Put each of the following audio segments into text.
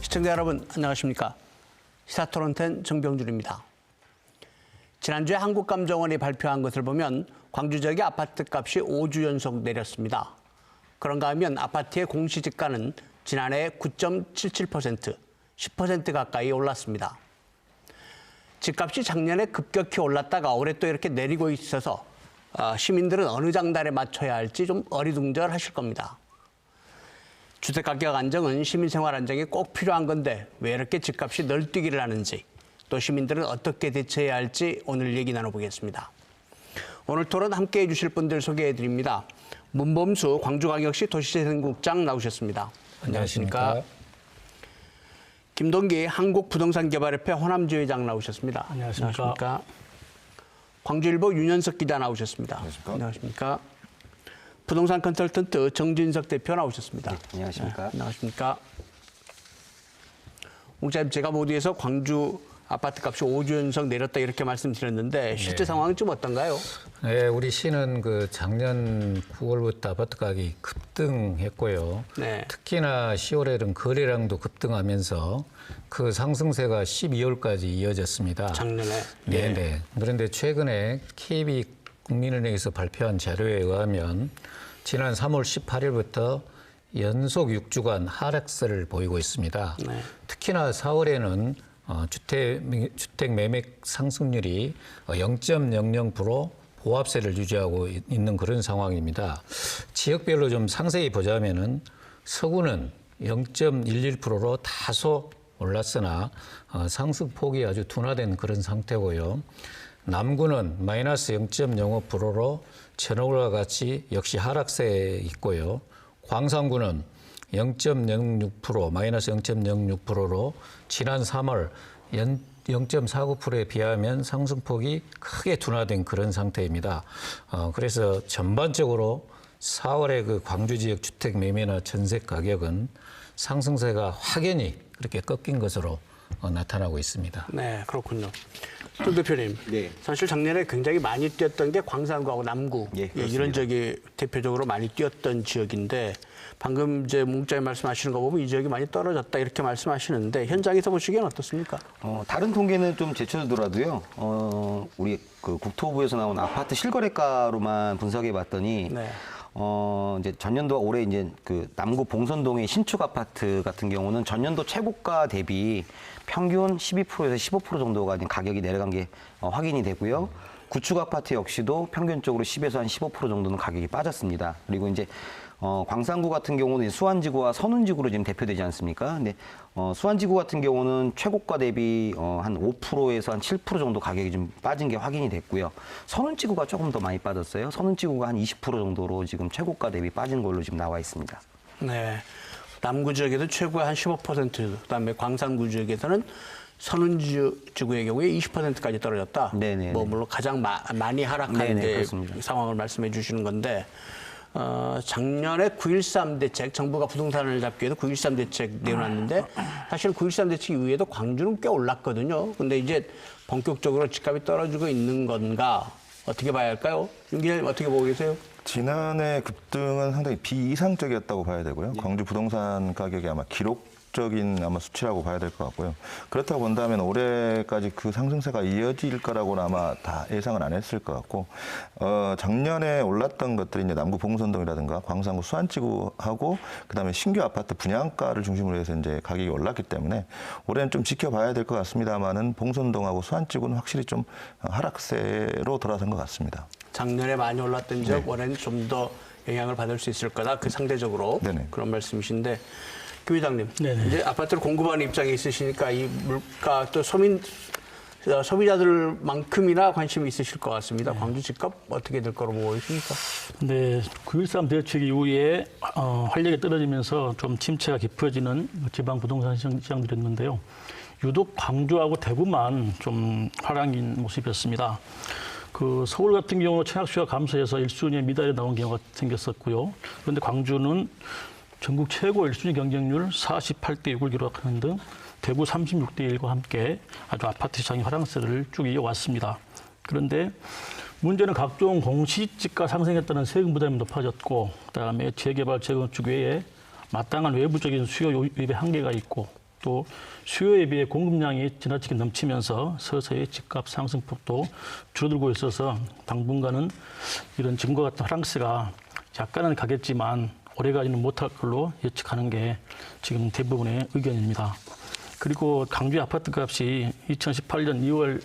시청자 여러분 안녕하십니까. 시사토론텐 정병준입니다. 지난주에 한국감정원이 발표한 것을 보면 광주 지역의 아파트 값이 5주 연속 내렸습니다. 그런가 하면 아파트의 공시지가는 지난해 9.77%, 10% 가까이 올랐습니다. 집값이 작년에 급격히 올랐다가 올해 또 이렇게 내리고 있어서 시민들은 어느 장단에 맞춰야 할지 좀 어리둥절하실 겁니다. 주택가격 안정은 시민생활 안정이 꼭 필요한 건데 왜 이렇게 집값이 널뛰기를 하는지, 또 시민들은 어떻게 대처해야 할지 오늘 얘기 나눠보겠습니다. 오늘 토론 함께해 주실 분들 소개해드립니다. 문범수 광주광역시 도시재생국장 나오셨습니다. 안녕하십니까. 김동기 한국부동산개발협회 호남지회장 나오셨습니다. 안녕하십니까. 광주일보 윤현석 기자 나오셨습니다. 안녕하십니까. 부동산 컨설턴트 정진석 대표 나오셨습니다. 네, 안녕하십니까. 네, 안녕하십니까. 목사님, 제가 모두에서 광주 아파트 값이 5주 연속 내렸다 이렇게 말씀드렸는데 실제 상황은 좀 어떤가요? 네, 우리 시는 작년 9월부터 아파트 가격이 급등했고요. 네. 특히나 10월에는 거래량도 급등하면서 그 상승세가 12월까지 이어졌습니다. 작년에. 네. 그런데 최근에 KB 국민은행에서 발표한 자료에 의하면 지난 3월 18일부터 연속 6주간 하락세를 보이고 있습니다. 네. 특히나 4월에는 주택 매매 상승률이 0.00% 보합세를 유지하고 있는 그런 상황입니다. 지역별로 좀 상세히 보자면은 서구는 0.11%로 다소 올랐으나 상승폭이 아주 둔화된 그런 상태고요. 남구는 마이너스 0.05%로 전월과 같이 역시 하락세에 있고요. 광산구는 0.06%, 마이너스 0.06%로 지난 3월 0.49%에 비하면 상승폭이 크게 둔화된 그런 상태입니다. 그래서 전반적으로 4월의 그 광주 지역 주택 매매나 전세 가격은 상승세가 확연히 그렇게 꺾인 것으로 나타나고 있습니다. 네, 그렇군요. 정 대표님, 네. 사실 작년에 굉장히 많이 뛰었던 게 광산구하고 남구, 예, 이런 지역이 대표적으로 많이 뛰었던 지역인데 방금 이제 문자에 말씀하시는 거 보면 이 지역이 많이 떨어졌다 이렇게 말씀하시는데 현장에서 보시기엔 어떻습니까? 다른 통계는 좀 제쳐두더라도요. 우리 그 국토부에서 나온 아파트 실거래가로만 분석해 봤더니 네. 이제 전년도와 올해 이제 그 남구 봉선동의 신축 아파트 같은 경우는 전년도 최고가 대비 평균 12%에서 15% 정도가 이제 가격이 내려간 게 확인이 되고요. 구축 아파트 역시도 평균적으로 10에서 한 15% 정도는 가격이 빠졌습니다. 그리고 이제 광산구 같은 경우는 수안지구와 선운지구로 지금 대표되지 않습니까? 근데 수안지구 같은 경우는 최고가 대비 한 5%에서 한 7% 정도 가격이 좀 빠진 게 확인이 됐고요. 선운지구가 조금 더 많이 빠졌어요. 선운지구가 한 20% 정도로 지금 최고가 대비 빠진 걸로 지금 나와 있습니다. 네. 남구 지역에도 최고의 한 15%, 그다음에 광산구 지역에서는 선운지구의 경우에 20%까지 떨어졌다. 네네. 물론 가장 많이 하락한 네네, 상황을 말씀해 주시는 건데 작년에 9.13 대책, 정부가 부동산을 잡기 위해서 9.13 대책 내놨는데 사실 9.13 대책 이후에도 광주는 꽤 올랐거든요. 근데 이제 본격적으로 집값이 떨어지고 있는 건가 어떻게 봐야 할까요? 윤 기자님 어떻게 보고 계세요? 지난해 급등은 상당히 비이상적이었다고 봐야 되고요. 광주 부동산 가격이 아마 기록적인 수치라고 봐야 될 것 같고요. 그렇다고 본다면 올해까지 그 상승세가 이어질 거라고는 아마 다 예상은 안 했을 것 같고, 작년에 올랐던 것들이 이제 남구 봉선동이라든가 광산구 수안지구하고 그다음에 신규 아파트 분양가를 중심으로 해서 이제 가격이 올랐기 때문에 올해는 좀 지켜봐야 될 것 같습니다만은 봉선동하고 수안지구는 확실히 좀 하락세로 돌아선 것 같습니다. 작년에 많이 올랐던 지역 네. 올해는 좀 더 영향을 받을 수 있을 거다. 그 상대적으로 네네. 그런 말씀이신데 김 회장님, 네네. 이제 아파트를 공급하는 입장에 있으시니까 이 물가 또 소비자들만큼이나 관심이 있으실 것 같습니다. 광주 집값 어떻게 될 거로 보고 있습니까? 네, 9.13 대책 이후에 활력이 떨어지면서 좀 침체가 깊어지는 지방 부동산 시장들이었는데요. 유독 광주하고 대구만 좀 하락인 모습이었습니다. 그 서울 같은 경우 청약수가 감소해서 1순위에 미달에 나온 경우가 생겼었고요. 그런데 광주는 전국 최고 1순위 경쟁률 48대 6을 기록하는 등 대구 36대 1과 함께 아주 아파트 시장의 화랑세를 쭉 이어왔습니다. 그런데 문제는 각종 공시지가 상승했다는 세금 부담이 높아졌고, 그다음에 재개발, 재건축 외에 마땅한 외부적인 수요 유입의 한계가 있고, 또 수요에 비해 공급량이 지나치게 넘치면서 서서히 집값 상승폭도 줄어들고 있어서 당분간은 이런 지금과 같은 하락세가 약간은 가겠지만 오래가지는 못할 걸로 예측하는 게 지금 대부분의 의견입니다. 그리고 강주의 아파트 값이 2018년 2월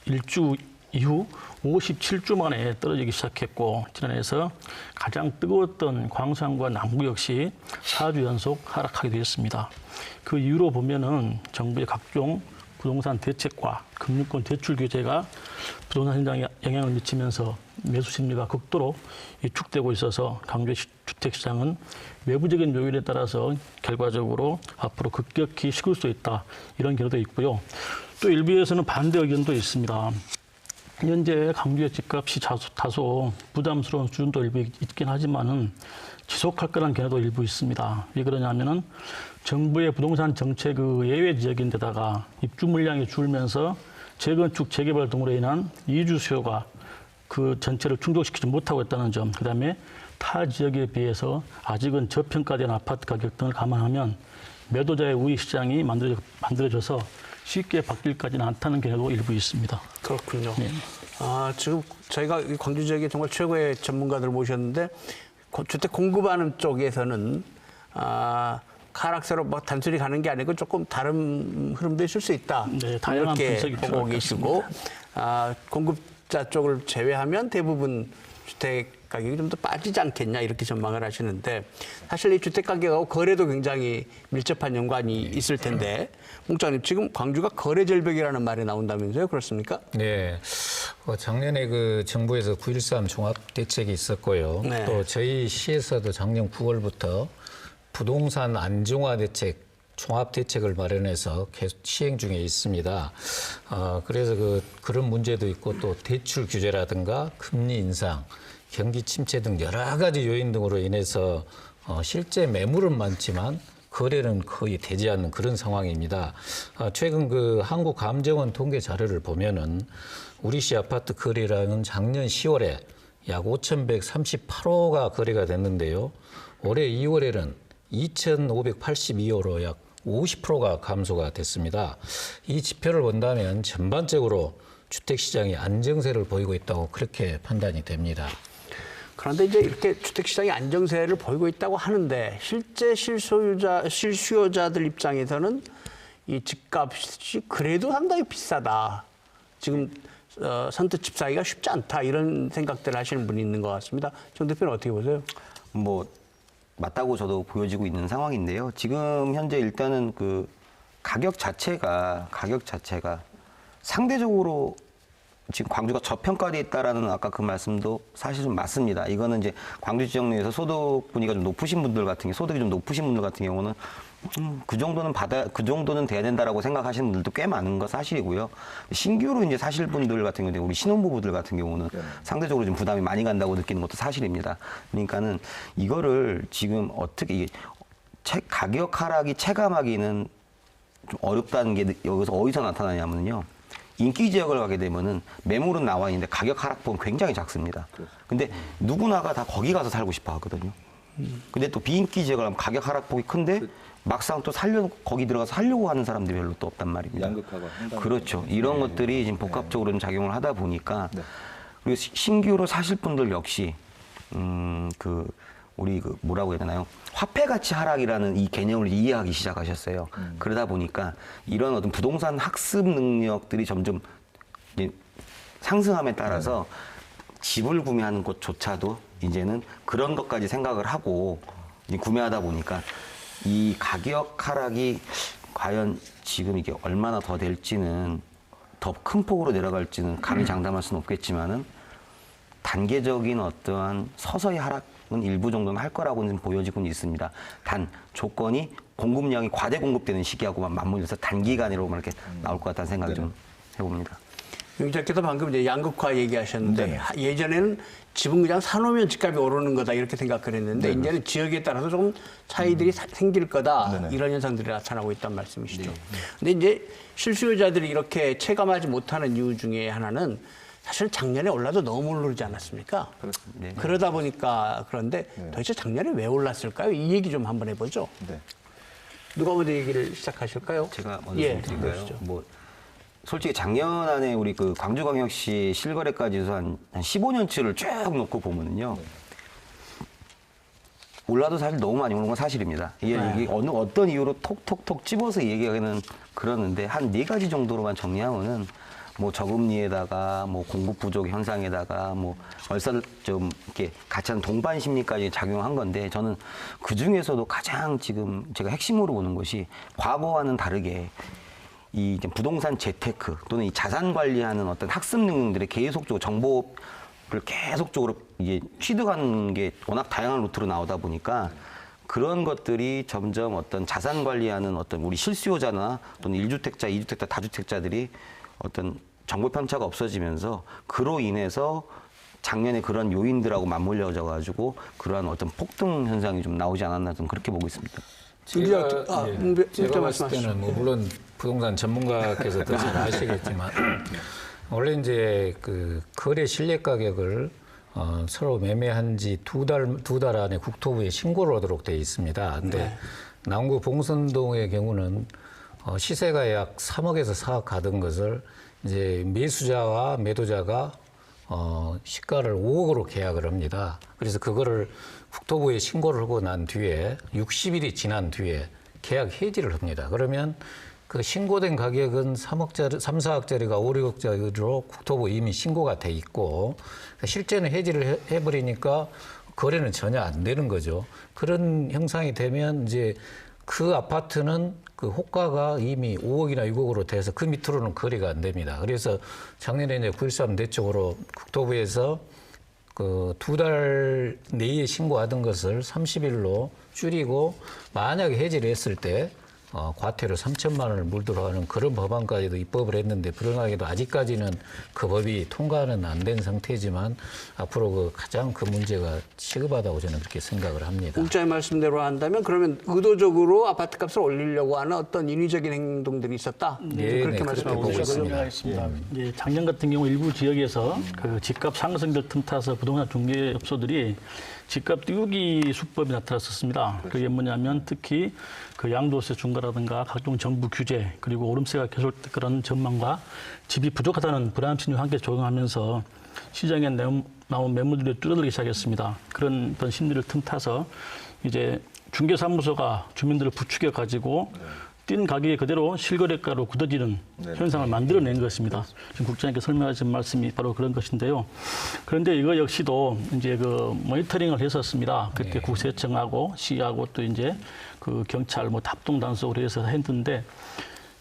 1주 이후 57주 만에 떨어지기 시작했고 지난해에서 가장 뜨거웠던 광산과 남구 역시 4주 연속 하락하게 되었습니다. 그 이유로 보면은 정부의 각종 부동산 대책과 금융권 대출 규제가 부동산 시장에 영향을 미치면서 매수 심리가 극도로 위축되고 있어서 강주의 주택시장은 외부적인 요인에 따라서 결과적으로 앞으로 급격히 식을 수 있다 이런 견해도 있고요. 또 일부에서는 반대 의견도 있습니다. 현재 강주의 집값이 다소 부담스러운 수준도 일부 있긴 하지만은 지속할 거라는 견해도 일부 있습니다. 왜 그러냐면은 정부의 부동산 정책 예외 지역인데다가 입주 물량이 줄면서 재건축, 재개발 등으로 인한 이주 수요가 그 전체를 충족시키지 못하고 있다는 점, 그다음에 타 지역에 비해서 아직은 저평가된 아파트 가격 등을 감안하면 매도자의 우위 시장이 만들어져서 쉽게 바뀔까지는 않다는 견해도 일부 있습니다. 그렇군요. 네. 지금 저희가 광주 지역에 정말 최고의 전문가들 모셨는데 주택 공급하는 쪽에서는 하락세로 뭐 단순히 가는 게 아니고 조금 다른 흐름도 있을 수 있다. 네, 다양한 이렇게 분석이 보고 필요할 것 계시고 공급자 쪽을 제외하면 대부분 주택 가격이 좀 더 빠지지 않겠냐 이렇게 전망을 하시는데 사실 이 주택 가격하고 거래도 굉장히 밀접한 연관이 있을 텐데 목장님 지금 광주가 거래 절벽이라는 말이 나온다면서요? 그렇습니까? 네. 작년에 그 정부에서 9.13 종합 대책이 있었고요. 네. 또 저희 시에서도 작년 9월부터 부동산 안정화 대책 종합 대책을 마련해서 계속 시행 중에 있습니다. 그래서 그런 문제도 있고 또 대출 규제라든가 금리 인상, 경기 침체 등 여러 가지 요인 등으로 인해서 실제 매물은 많지만 거래는 거의 되지 않는 그런 상황입니다. 최근 그 한국감정원 통계 자료를 보면은 우리 시 아파트 거래량은 작년 10월에 약 5,138호가 거래가 됐는데요. 올해 2월에는 2,582호로 약 50%가 감소가 됐습니다. 이 지표를 본다면 전반적으로 주택시장이 안정세를 보이고 있다고 그렇게 판단이 됩니다. 그런데 이제 이렇게 주택시장이 안정세를 보이고 있다고 하는데 실제 실수요자들 입장에서는 이 집값이 그래도 상당히 비싸다. 지금 선뜻 집 사기가 쉽지 않다. 이런 생각들을 하시는 분이 있는 것 같습니다. 정 대표는 어떻게 보세요? 맞다고 저도 보여지고 있는 상황인데요. 지금 현재 일단은 그 가격 자체가 상대적으로 지금 광주가 저평가돼 있다라는 아까 그 말씀도 사실 좀 맞습니다. 이거는 이제 광주 지역 내에서 소득 분위기가 좀 높으신 분들 같은 소득이 좀 높으신 분들 같은 경우는 그 정도는 돼야 된다라고 생각하시는 분들도 꽤 많은 거 사실이고요. 신규로 이제 사실 분들 같은 경우는 우리 신혼부부들 같은 경우는 상대적으로 좀 부담이 많이 간다고 느끼는 것도 사실입니다. 그러니까는 이거를 지금 어떻게 가격 하락이 체감하기는 좀 어렵다는 게 여기서 어디서 나타나냐면요. 인기 지역을 가게 되면은 매물은 나와 있는데 가격 하락폭은 굉장히 작습니다. 근데 누구나가 다 거기 가서 살고 싶어 하거든요. 근데 또 비인기 지역을 하면 가격 하락폭이 큰데 막상 또 거기 들어가서 살려고 하는 사람들이 별로 또 없단 말입니다. 양극화가 그렇죠. 이런 것들이 지금 복합적으로 좀 작용을 하다 보니까 그리고 신규로 사실 분들 역시 우리 뭐라고 해야 되나요? 화폐 가치 하락이라는 이 개념을 이해하기 시작하셨어요. 그러다 보니까 이런 어떤 부동산 학습 능력들이 점점 이제 상승함에 따라서 집을 구매하는 곳조차도 이제는 그런 것까지 생각을 하고 이제 구매하다 보니까 이 가격 하락이 과연 지금 이게 얼마나 더 될지는 더 큰 폭으로 내려갈지는 감히 장담할 수는 없겠지만은 단계적인 어떠한 서서히 하락은 일부 정도는 할 거라고는 보여지고는 있습니다. 단 조건이 공급량이 과대 공급되는 시기하고만 맞물려서 단기간으로만 이렇게 나올 것 같다는 생각이 좀 해봅니다. 용자께서 방금 이제 양극화 얘기하셨는데 예전에는 집은 그냥 사놓으면 집값이 오르는 거다 이렇게 생각을 했는데 이제는 지역에 따라서 조금 차이들이 생길 거다 이런 현상들이 나타나고 있다는 말씀이시죠. 근데 이제 실수요자들이 이렇게 체감하지 못하는 이유 중에 하나는 사실 작년에 올라도 너무 오르지 않았습니까? 네. 그러다 보니까 그런데 도대체 작년에 왜 올랐을까요? 이 얘기 좀 한번 해보죠. 네. 누가 먼저 얘기를 시작하실까요? 제가 먼저 예, 좀 드릴까요? 그러시죠. 뭐 솔직히 작년 안에 우리 그 광주광역시 실거래까지 해서 한 15년치를 쭉 놓고 보면은요. 올라도 사실 너무 많이 오는 건 사실입니다. 이게 어떤 이유로 톡톡톡 집어서 얘기하기는 그러는데 한 4가지 정도로만 정리하면은 뭐 저금리에다가 뭐 공급 부족 현상에다가 뭐 얼싸를 좀 이렇게 같이 한 동반 심리까지 작용한 건데 저는 그 중에서도 가장 지금 제가 핵심으로 보는 것이 과거와는 다르게 이 이제 부동산 재테크 또는 이 자산 관리하는 어떤 학습 능력들의 계속적으로 정보를 계속적으로 이게 취득하는 게 워낙 다양한 루트로 나오다 보니까 그런 것들이 점점 어떤 자산 관리하는 어떤 우리 실수요자나 또는 1주택자, 2주택자, 다주택자들이 어떤 정보 편차가 없어지면서 그로 인해서 작년에 그런 요인들하고 맞물려져 가지고 그러한 어떤 폭등 현상이 좀 나오지 않았나 좀 그렇게 보고 있습니다. 제가 제가 봤을 때는 뭐 물론 부동산 전문가께서 더 잘 아시겠지만 원래 이제 그 거래 실내 가격을 서로 매매한 지 두 달 안에 국토부에 신고를 하도록 되어 있습니다. 근데 남구 봉선동의 경우는 시세가 약 3억에서 4억 가던 것을 이제 매수자와 매도자가 시가를 5억으로 계약을 합니다. 그래서 그거를 국토부에 신고를 하고 난 뒤에 60일이 지난 뒤에 계약 해지를 합니다. 그러면 그 신고된 가격은 3억짜리, 3, 4억짜리가 5, 6억짜리로 국토부에 이미 신고가 돼 있고 실제는 해지를 해버리니까 거래는 전혀 안 되는 거죠. 그런 형상이 되면 이제 그 아파트는 그 호가가 이미 5억이나 6억으로 돼서 그 밑으로는 거래가 안 됩니다. 그래서 작년에 이제 9.13 내적으로 국토부에서 그 2달 내에 신고하던 것을 30일로 줄이고 만약에 해지를 했을 때 과태료 3천만 원을 물도록 하는 그런 법안까지도 입법을 했는데 불행하게도 아직까지는 그 법이 통과는 안 된 상태지만 앞으로 그 가장 그 문제가 시급하다고 저는 그렇게 생각을 합니다. 국장의 말씀대로 한다면 그러면 의도적으로 아파트 값을 올리려고 하는 어떤 인위적인 행동들이 있었다. 네, 그렇게 네, 말씀해 그렇게 보고 보시죠. 있습니다. 예, 작년 같은 경우 일부 지역에서 그 집값 상승들 틈타서 부동산 중개업소들이 집값 띄우기 수법이 나타났었습니다. 그게 뭐냐면 특히 그 양도세 중과라든가 각종 정부 규제 그리고 오름세가 계속될 그런 전망과 집이 부족하다는 불안 심리와 함께 적용하면서 시장에 나온 매물들이 줄어들기 시작했습니다. 그런 어떤 심리를 틈타서 이제 중개사무소가 주민들을 부추겨 가지고 뛴 가격이 그대로 실거래가로 굳어지는 현상을 만들어낸 것입니다. 지금 국장님께 설명하신 말씀이 바로 그런 것인데요. 그런데 이거 역시도 이제 그 모니터링을 했었습니다. 그때 국세청하고 시하고 또 이제 그 경찰 뭐 합동 단속을 해서 했는데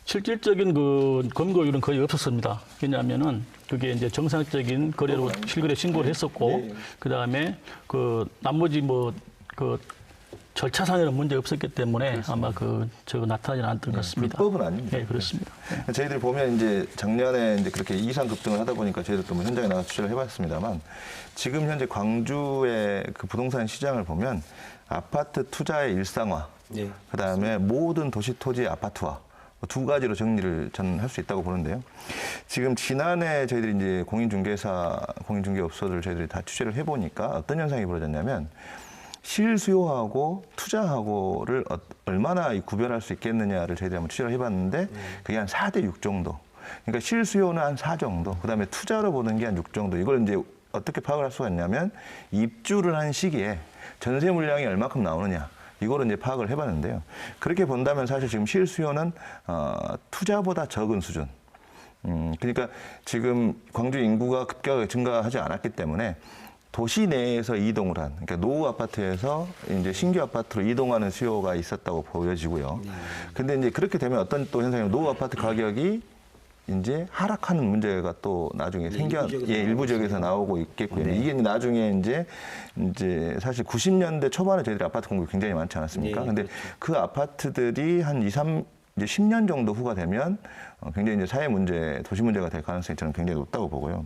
실질적인 그 검거율은 거의 없었습니다. 왜냐하면은 그게 이제 정상적인 거래로 실거래 신고를 했었고 그 다음에 그 나머지 뭐 그 절차상에는 문제 없었기 때문에 그렇습니다. 아마 저거 나타나지 않았던 것 같습니다. 불법은 아닙니다. 네, 그렇습니다. 네. 저희들이 보면 이제 작년에 이제 그렇게 이상 급등을 하다 보니까 저희도 또 뭐 현장에 나가 취재를 해봤습니다만 지금 현재 광주의 그 부동산 시장을 보면 아파트 투자의 일상화, 그다음에 모든 도시 토지 아파트화. 두 가지로 정리를 저는 할 수 있다고 보는데요. 지금 지난해 저희들이 이제 공인중개업소들 저희들이 다 취재를 해보니까 어떤 현상이 벌어졌냐면 실수요하고 투자하고를 얼마나 구별할 수 있겠느냐를 저희들이 한번 취재를 해봤는데 그게 한 4대 6 정도. 그러니까 실수요는 한 4 정도. 그다음에 투자로 보는 게 한 6 정도. 이걸 이제 어떻게 파악을 할 수가 있냐면 입주를 한 시기에 전세 물량이 얼마큼 나오느냐. 이거를 이제 파악을 해봤는데요. 그렇게 본다면 사실 지금 실수요는 투자보다 적은 수준. 그러니까 지금 광주 인구가 급격하게 증가하지 않았기 때문에 도시 내에서 이동을 한, 그러니까 노후 아파트에서 이제 신규 아파트로 이동하는 수요가 있었다고 보여지고요. 근데 이제 그렇게 되면 어떤 또 현상이면 노후 아파트 가격이 이제 하락하는 문제가 또 나중에 일부 지역에서 나오고 있겠고요. 이게 나중에 이제 사실 90년대 초반에 저희들이 아파트 공급이 굉장히 많지 않았습니까? 근데 그 아파트들이 한 10년 정도 후가 되면 굉장히 이제 사회 문제, 도시 문제가 될 가능성이 저는 굉장히 높다고 보고요.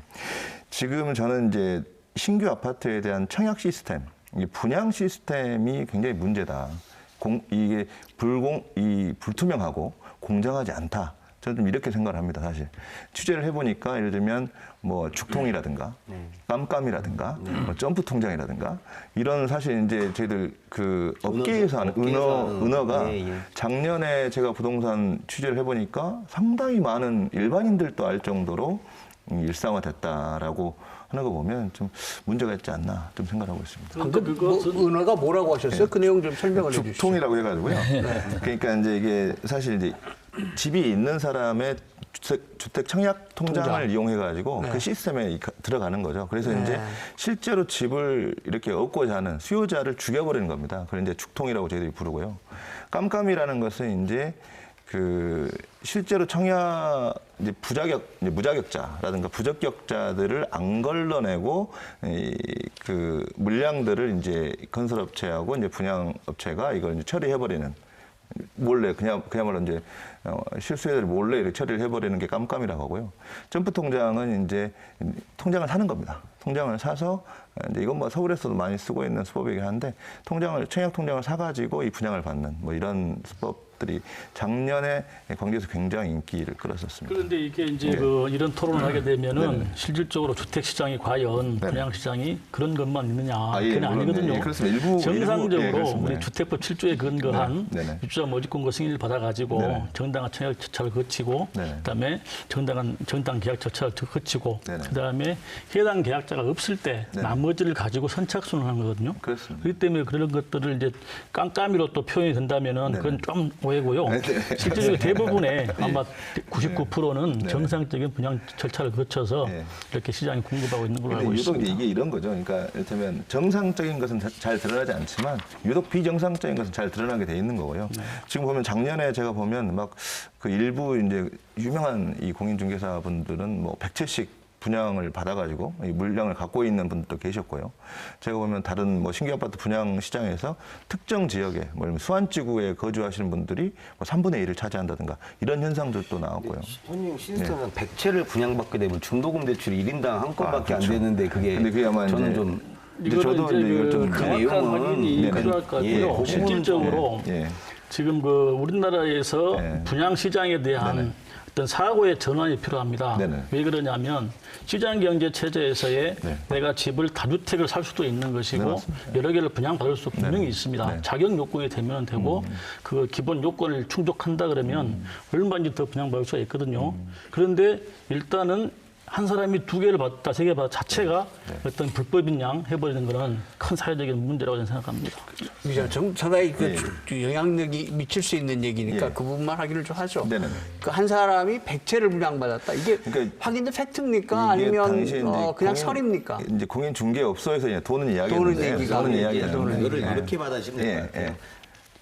지금 저는 이제 신규 아파트에 대한 청약 시스템, 이 분양 시스템이 굉장히 문제다. 이게 불투명하고 공정하지 않다. 저는 좀 이렇게 생각을 합니다, 사실. 취재를 해보니까 예를 들면 뭐 죽통이라든가 깜깜이라든가 뭐 점프 통장이라든가 이런 사실 이제 저희들 그 업계에서 하는 은어가 작년에 제가 부동산 취재를 해보니까 상당히 많은 일반인들도 알 정도로 일상화됐다라고 하는 거 보면 좀 문제가 있지 않나 좀 생각하고 있습니다. 방금 은어가 뭐라고 하셨어요? 그 내용 좀 설명을 해주시죠. 죽통이라고 해가지고요. 그러니까 이제 이게 사실 이제 집이 있는 사람의 주택 청약 통장을 이용해가지고 그 시스템에 들어가는 거죠. 그래서 이제 실제로 집을 이렇게 얻고자 하는 수요자를 죽여버리는 겁니다. 그걸 이제 죽통이라고 저희들이 부르고요. 깜깜이라는 것은 이제 그 실제로 청약 이제 무자격자라든가 부적격자들을 안 걸러내고 그 물량들을 이제 건설업체하고 이제 분양업체가 이걸 이제 처리해버리는 몰래 그야말로 이제 실수요자들 몰래 이렇게 처리를 해버리는 게 깜깜이라고 하고요. 점프 통장은 이제 통장을 사는 겁니다. 통장을 사서 이제 이건 뭐 서울에서도 많이 쓰고 있는 수법이긴 한데 청약 통장을 사가지고 이 분양을 받는 뭐 이런 수법들이 작년에 광주에서 굉장히 인기를 끌었었습니다. 그런데 이게 이제 이런 토론을 하게 되면은 실질적으로 주택 시장이 과연 분양 시장이 그런 것만 있느냐 그건 아니거든요. 그렇습니다. 정상적으로 우리 주택법 7조에 근거한 입주자 모집권고 승인을 받아가지고 정당한 청약 절차를 거치고 그다음에 정당 계약 절차를 거치고 그다음에 해당 계약자가 없을 때 나머지를 가지고 선착순을 하는 거거든요. 그렇습니다. 그렇기 때문에 그런 것들을 이제 깜깜이로 또 표현이 된다면은 그건 좀 오해고요. 실질적으로 대부분의 아마 99%는 정상적인 분양 절차를 거쳐서 이렇게 시장이 공급하고 있는 걸로 알고 유독 있습니다. 이게 이런 거죠. 그러니까 이를테면 정상적인 것은 잘 드러나지 않지만 유독 비정상적인 것은 잘 드러나게 돼 있는 거고요. 지금 보면 작년에 제가 보면 막 그 일부 이제 유명한 이 공인중개사 분들은 뭐 100채씩 분양을 받아가지고 이 물량을 갖고 있는 분들도 계셨고요. 제가 보면 다른 뭐 신규 아파트 분양 시장에서 특정 지역에 뭐 수안지구에 거주하시는 분들이 뭐 3분의 1을 차지한다든가 이런 현상들도 나왔고요. 손님 시스템은 100채를 분양받게 되면 중도금 대출이 1인당 한 건밖에 안 그렇죠. 되는데 그게 근데 그게 아마 저는 이제 좀 이거는 이제 이걸 좀 정확한 내용은 확인이 필요할 것 같고요. 실질적으로 지금 그 우리나라에서 분양 시장에 대한 어떤 사고의 전환이 필요합니다. 왜 그러냐면 시장 경제 체제에서의 내가 집을 다주택을 살 수도 있는 것이고 여러 개를 분양받을 수 분명히 있습니다. 자격 요건이 되면 되고 그 기본 요건을 충족한다 그러면 얼마든지 더 분양받을 수가 있거든요. 그런데 일단은 한 사람이 2개를 받다, 3개 받다 자체가 어떤 불법인 양 해버리는 거는 큰 사회적인 문제라고 저는 생각합니다. 상당히 그 영향력이 미칠 수 있는 얘기니까 그 부분만 확인을 좀 하죠. 그 한 사람이 100채를 분양받았다. 이게 그러니까 확인된 팩트입니까? 아니면 그냥 설입니까? 이제 공인중개업소에서 이제 도는 이야기인데 도는 이거를 이렇게 받아시면 될 것 같아요.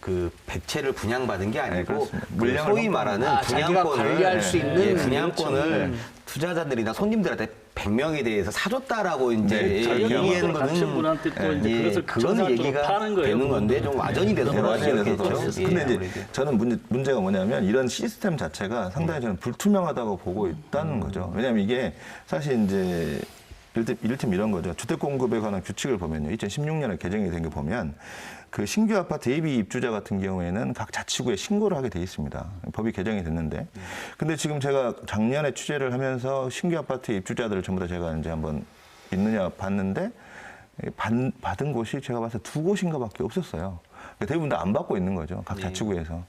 그 100채를 분양받은 게 아니고 그 소위 말하는 자기가 관리할 수 있는 분양권을 투자자들이나 손님들한테 100명에 대해서 사줬다라고 이제 얘기하는 거는 분한테 또 이제 그래서 그거는 얘기가 파는 거예요. 되는 건데 좀 와전이 돼서 그렇겠죠. 근데 이제 저는 문제가 뭐냐면 이런 시스템 자체가 상당히 저는 불투명하다고 보고 있다는 거죠. 왜냐하면 이게 사실 이제 이를테면 이런 거죠. 주택 공급에 관한 규칙을 보면요. 2016년에 개정이 된 게 보면 그 신규 아파트 예비 입주자 같은 경우에는 각 자치구에 신고를 하게 돼 있습니다. 법이 개정이 됐는데. 근데 지금 제가 작년에 취재를 하면서 신규 아파트 입주자들을 전부 다 제가 이제 한번 있느냐 봤는데 받은 곳이 제가 봐서 2곳인가 밖에 없었어요. 대부분 다 안 받고 있는 거죠. 각 자치구에서.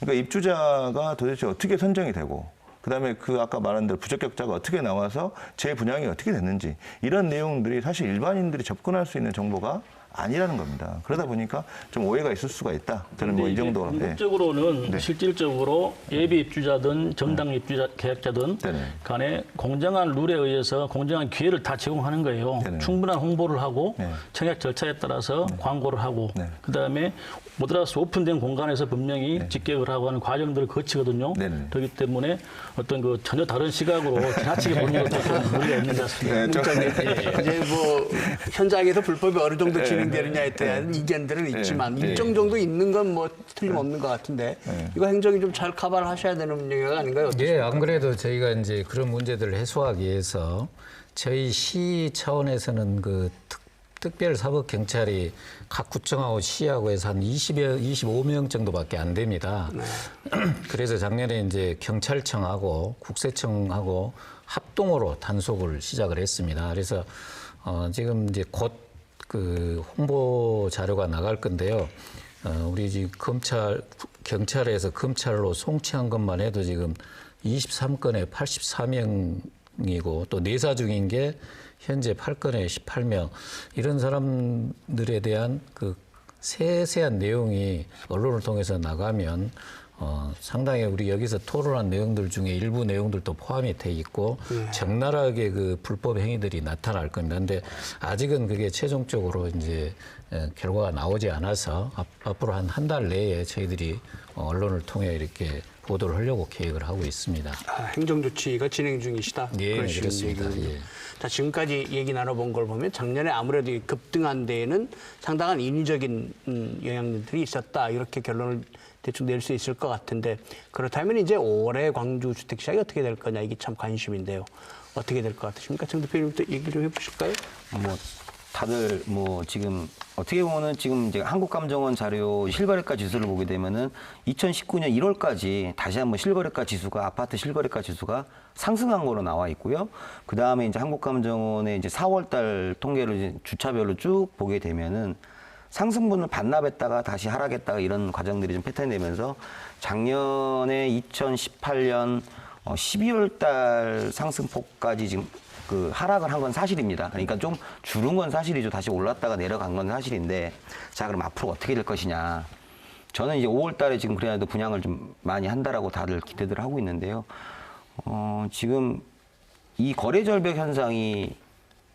그러니까 입주자가 도대체 어떻게 선정이 되고 그다음에 그 아까 말한 대로 부적격자가 어떻게 나와서 재분양이 어떻게 됐는지 이런 내용들이 사실 일반인들이 접근할 수 있는 정보가 아니라는 겁니다. 그러다 보니까 좀 오해가 있을 수가 있다. 저는 뭐 이 정도로. 궁극적으로는 실질적으로 예비 입주자든 정당 입주자 계약자든 간에 공정한 룰에 의해서 공정한 기회를 다 제공하는 거예요. 충분한 홍보를 하고 청약 절차에 따라서 광고를 하고 그다음에 모드라스 오픈된 공간에서 분명히 직격을 하고 하는 과정들을 거치거든요. 그렇기 때문에 어떤 그 전혀 다른 시각으로 지나치게 보는 것도 좀 무리가 있는 것 같습니다. 이제 뭐 현장에서 불법이 어느 정도 진행되느냐에 대한 이견들은 있지만 일정 정도 있는 건 뭐 틀림없는 것 같은데 이거 행정이 좀 잘 커버를 하셔야 되는 문제가 아닌가요? 예, 안 그래도 저희가 이제 그런 문제들을 해소하기 위해서 저희 시 차원에서는 그 특별사법경찰이 각 구청하고 시하고 해서 한 25명 정도밖에 안 됩니다. 그래서 작년에 이제 경찰청하고 국세청하고 합동으로 단속을 시작을 했습니다. 그래서 지금 이제 곧 그 홍보 자료가 나갈 건데요. 우리 지금 경찰에서 검찰로 송치한 것만 해도 지금 23건에 84명이고 또 내사 중인 게 현재 8건에 18명. 이런 사람들에 대한 그 세세한 내용이 언론을 통해서 나가면 상당히 우리 여기서 토론한 내용들 중에 일부 내용들도 포함이 돼 있고 적나라하게 그 불법 행위들이 나타날 겁니다. 근데 아직은 그게 최종적으로 이제 결과가 나오지 않아서 앞으로 한 달 내에 저희들이 언론을 통해 이렇게 보도를 하려고 계획을 하고 있습니다. 행정 조치가 진행 중이시다. 예, 그러신 그렇습니다. 얘기군요. 예. 자, 지금까지 얘기 나눠본 걸 보면 작년에 아무래도 이 급등한 데에는 상당한 인위적인 영향들이 있었다. 이렇게 결론을 대충 낼 수 있을 것 같은데 그렇다면 이제 올해 광주 주택 시장이 어떻게 될 거냐 이게 참 관심인데요. 어떻게 될 것 같으십니까? 정 대표님부터 얘기 좀 해보실까요? 뭐 다들 뭐 지금 어떻게 보면은 지금 이제 한국감정원 자료 실거래가 지수를 보게 되면은 2019년 1월까지 다시 한번 실거래가 지수가 아파트 실거래가 지수가 상승한 거로 나와 있고요. 그 다음에 이제 한국감정원의 이제 4월달 통계를 이제 주차별로 쭉 보게 되면은 상승분을 반납했다가 다시 하락했다가 이런 과정들이 좀 패턴이 되면서 작년에 2018년 12월 달 상승폭까지 지금 그 하락을 한 건 사실입니다. 그러니까 좀 줄은 건 사실이죠. 다시 올랐다가 내려간 건 사실인데 자, 그럼 앞으로 어떻게 될 것이냐. 저는 이제 5월 달에 지금 그래도 분양을 좀 많이 한다라고 다들 기대들 하고 있는데요. 지금 이 거래 절벽 현상이